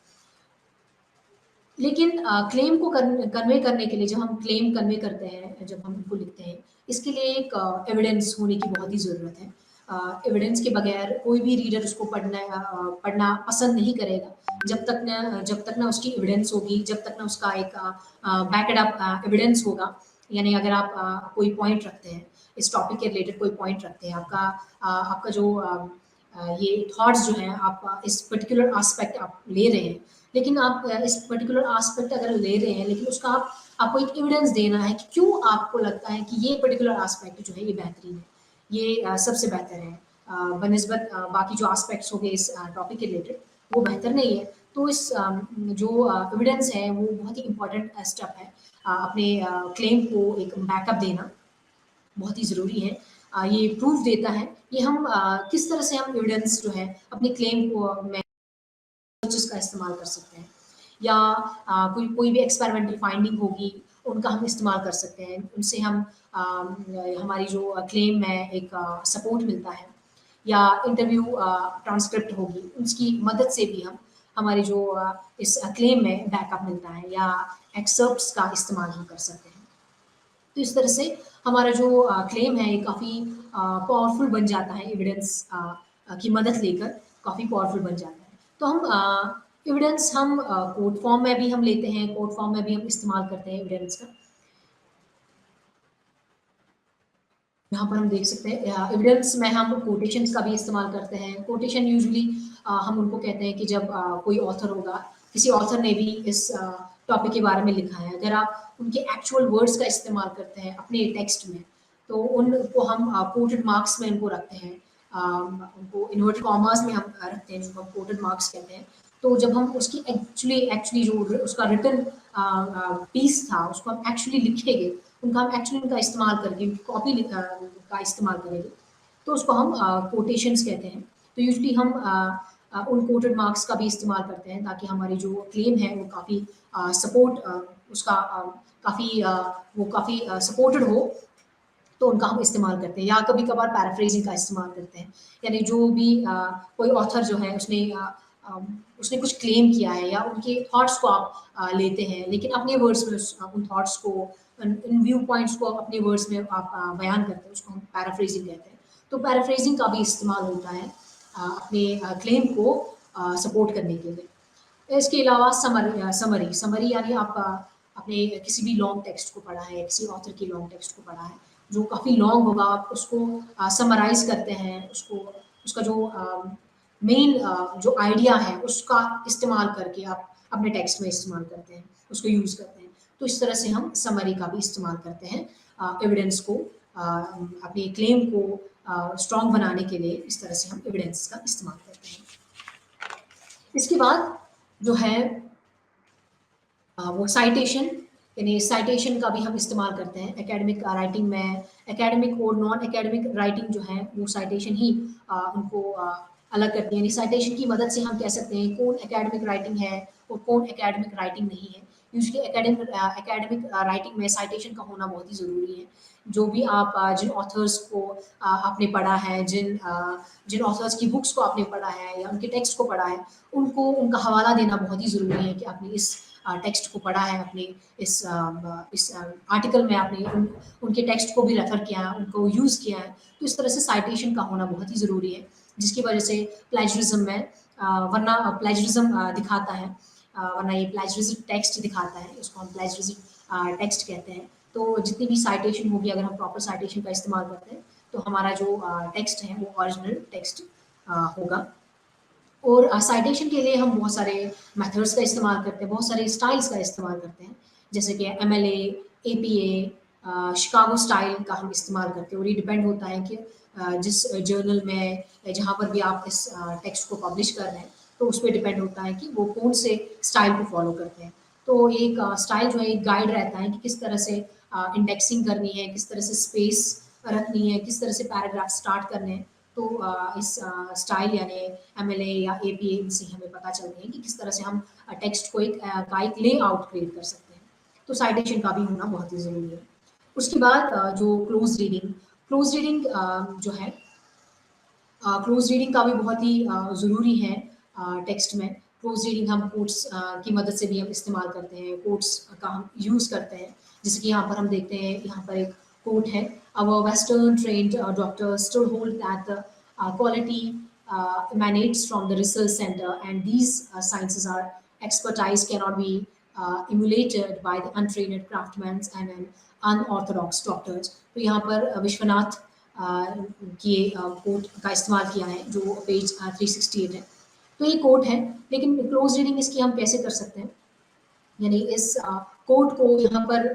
लेकिन क्लेम को कन्वे करने के लिए जब हम क्लेम कन्वे करते हैं, जब हम उनको लिखते हैं, इसके लिए एक एविडेंस होने की बहुत ही ज़रूरत है। एविडेंस के बगैर कोई भी रीडर उसको पढ़ना पसंद नहीं करेगा, जब तक ना उसकी एविडेंस होगी, जब तक ना उसका एक बैकड अप एविडेंस होगा। यानी अगर आप कोई पॉइंट रखते हैं, इस टॉपिक के रिलेटेड कोई पॉइंट रखते हैं, आपका जो ये थॉट्स जो हैं आप इस पर्टिकुलर एस्पेक्ट आप ले रहे हैं, लेकिन आप इस पर्टिकुलर एस्पेक्ट अगर ले रहे हैं लेकिन उसका आपको एक एविडेंस देना है कि क्यों आपको लगता है कि ये पर्टिकुलर एस्पेक्ट जो है ये बेहतरीन है, ये सबसे बेहतर है बनिस्बत बाकी जो एस्पेक्ट्स हो गए इस टॉपिक के रिलेटेड वो बेहतर नहीं है। तो इस जो एविडेंस है वो बहुत ही इंपॉर्टेंट स्टेप है। अपने क्लेम को एक बैकअप देना बहुत ही ज़रूरी है। ये प्रूफ देता है कि हम किस तरह से हम एविडेंस जो है अपने क्लेम को में का इस्तेमाल कर सकते हैं, या कोई भी एक्सपेरिमेंटल फाइंडिंग होगी उनका हम इस्तेमाल कर सकते हैं। उनसे हम हमारी जो क्लेम में एक सपोर्ट मिलता है, या इंटरव्यू ट्रांसक्रिप्ट होगी उसकी मदद से भी हम हमारे जो इस क्लेम में बैकअप मिलता है, या एक्सर्प्ट्स का इस्तेमाल हम कर सकते हैं। तो इस तरह से हमारा जो क्लेम है ये काफ़ी पावरफुल बन जाता है, एविडेंस की मदद लेकर काफ़ी पावरफुल बन जाता है। तो हम एविडेंस हम कोर्ट फॉर्म में भी हम लेते हैं, कोर्ट फॉर्म में भी हम इस्तेमाल करते हैं एविडेंस का। यहाँ पर हम देख सकते हैं एविडेंस में हम कोटेशंस का भी इस्तेमाल करते हैं। कोटेशन यूजुअली हम उनको कहते हैं कि जब कोई ऑथर होगा, किसी ऑथर ने भी इस टॉपिक के बारे में लिखा है, अगर आप उनके एक्चुअल वर्ड्स का इस्तेमाल करते हैं अपने टेक्स्ट में, तो उनको हम कोटेड मार्क्स में उनको रखते हैं, उनको इन्वर्टेड कॉमास में हम रखते हैं, जिनको हम कोटेड मार्क्स कहते हैं। तो जब हम उसकी एक्चुअली जो उसका रिटन पीस था उसको हम एक्चुअली लिखेंगे, हम एक्चुअली उनका इस्तेमाल करके कॉपी का इस्तेमाल करेंगे, तो उसको हम कोटेशंस कहते हैं। तो यूजुअली हम उन कोटेड मार्क्स का भी इस्तेमाल करते हैं ताकि हमारी जो क्लेम है वो काफ़ी सपोर्ट उसका काफ़ी वो काफ़ी सपोर्टेड हो, तो उनका हम इस्तेमाल करते हैं या कभी-कभार पैराफ्रेज़िंग का इस्तेमाल करते हैं। यानी जो भी कोई ऑथर जो है उसने कुछ क्लेम किया है या उनके थॉट्स को आप लेते हैं, लेकिन अपने वर्ड्स में उन थॉट्स को इन व्यू पॉइंट्स को अपने वर्ड्स में आप बयान करते हैं, उसको हम पैराफ्रेज़िंग कहते हैं। तो पैराफ्रेज़िंग का भी इस्तेमाल होता है अपने क्लेम को सपोर्ट करने के लिए। इसके अलावा समरी समरी यानी आप अपने किसी भी लॉन्ग टेक्स्ट को पढ़ा है, किसी ऑथर की लॉन्ग टेक्स्ट को पढ़ा है, जो काफ़ी लॉन्ग होगा, आप उसको समराइज़ करते हैं, उसको उसका जो मेन जो आइडिया है, उसका इस्तेमाल करके आप अपने टेक्स्ट में इस्तेमाल करते हैं, उसको यूज़ करते हैं। तो इस तरह से हम समरी का भी इस्तेमाल करते हैं एविडेंस को अपने क्लेम को स्ट्रॉन्ग बनाने के लिए इस तरह से हम एविडेंस का इस्तेमाल करते हैं। इसके बाद जो है वो साइटेशन यानी साइटेशन का भी हम इस्तेमाल करते हैं एकेडमिक राइटिंग में। एकेडमिक और नॉन एकेडमिक राइटिंग जो है वो साइटेशन ही उनको अलग करती है। यानी साइटेशन की मदद से हम कह सकते हैं कौन एकेडमिक राइटिंग है और कौन एकेडमिक राइटिंग नहीं है। यूजुअली एकेडमिक राइटिंग में साइटेशन का होना बहुत ही ज़रूरी है। जो भी आप जिन ऑथर्स को आपने पढ़ा है, जिन ऑथर्स की बुक्स को आपने पढ़ा है या उनके टेक्स्ट को पढ़ा है, उनको उनका हवाला देना बहुत ही ज़रूरी है कि आपने इस टेक्स्ट को पढ़ा है, अपने इस आर्टिकल में आपने उनके टेक्स्ट को भी रेफर किया है, उनको यूज़ किया है। तो इस तरह से साइटेशन का होना बहुत ही ज़रूरी है, जिसकी वजह से प्लेजरिज्म में वरना प्लेजरिज्म दिखाता है, वरना ये प्लेजरिज्म टेक्स्ट दिखाता है, इसको हम प्लेजरिज्म टेक्स्ट कहते हैं। तो जितनी भी साइटेशन होगी, अगर हम प्रॉपर साइटेशन का इस्तेमाल करते हैं, तो हमारा जो टेक्स्ट है वो ओरिजिनल टेक्स्ट होगा। और साइटेशन के लिए हम बहुत सारे मेथड्स का इस्तेमाल करते हैं, बहुत सारे स्टाइल्स का इस्तेमाल करते हैं, जैसे कि एमएलए, एपीए, शिकागो स्टाइल का हम इस्तेमाल करते हैं और ये डिपेंड होता है कि जिस जर्नल में जहाँ पर भी आप इस टेक्स्ट को पब्लिश कर रहे हैं, तो उस पे डिपेंड होता है कि वो कौन से स्टाइल को फॉलो करते हैं। तो एक स्टाइल जो है एक गाइड रहता है कि किस तरह से इंडेक्सिंग करनी है, किस तरह से स्पेस रखनी है, किस तरह से पैराग्राफ स्टार्ट करने हैं। तो इस स्टाइल यानी एमएलए या एपीए इनसे हमें पता चलती है कि किस तरह से हम टेक्स्ट को एक लेआउट क्रिएट कर सकते हैं। तो साइटेशन का भी होना बहुत ही ज़रूरी है। उसके बाद जो क्लोज रीडिंग जो है क्लोज रीडिंग का भी बहुत ही ज़रूरी है टेक्स्ट में। क्लोज रीडिंग हम कोट्स की मदद से भी हम इस्तेमाल करते हैं, कोट्स का हम यूज़ करते हैं। जैसे कि यहाँ पर हम देखते हैं, यहाँ पर एक कोट है, our western trained doctors still hold that the quality emanates from the research center, and these sciences are expertise cannot be emulated by the untrained craftsmen and an unorthodox doctors। तो यहाँ पर विश्वनाथ की कोट का इस्तेमाल किया है जो पेज 368 है। तो ये कोट है, लेकिन क्लोज रीडिंग इसकी हम कैसे कर सकते हैं? यानी इस कोट को यहाँ पर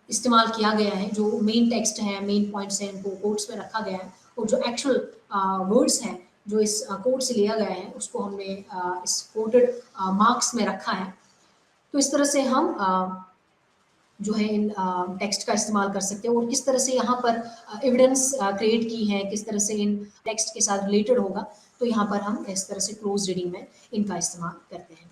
इस्तेमाल किया गया है, जो मेन टेक्स्ट है, मेन पॉइंट्स हैं, इनको कोट्स में रखा गया है और जो एक्चुअल वर्ड्स हैं, जो इस कोट से लिया गया है, उसको हमने इस कोटेड मार्क्स में रखा है। तो इस तरह से हम जो है इन टेक्स्ट का इस्तेमाल कर सकते हैं और किस तरह से यहाँ पर एविडेंस क्रिएट की है, किस तरह से इन टेक्स्ट के साथ रिलेटेड होगा, तो यहाँ पर हम इस तरह से क्लोज रीडिंग में इनका इस्तेमाल करते हैं।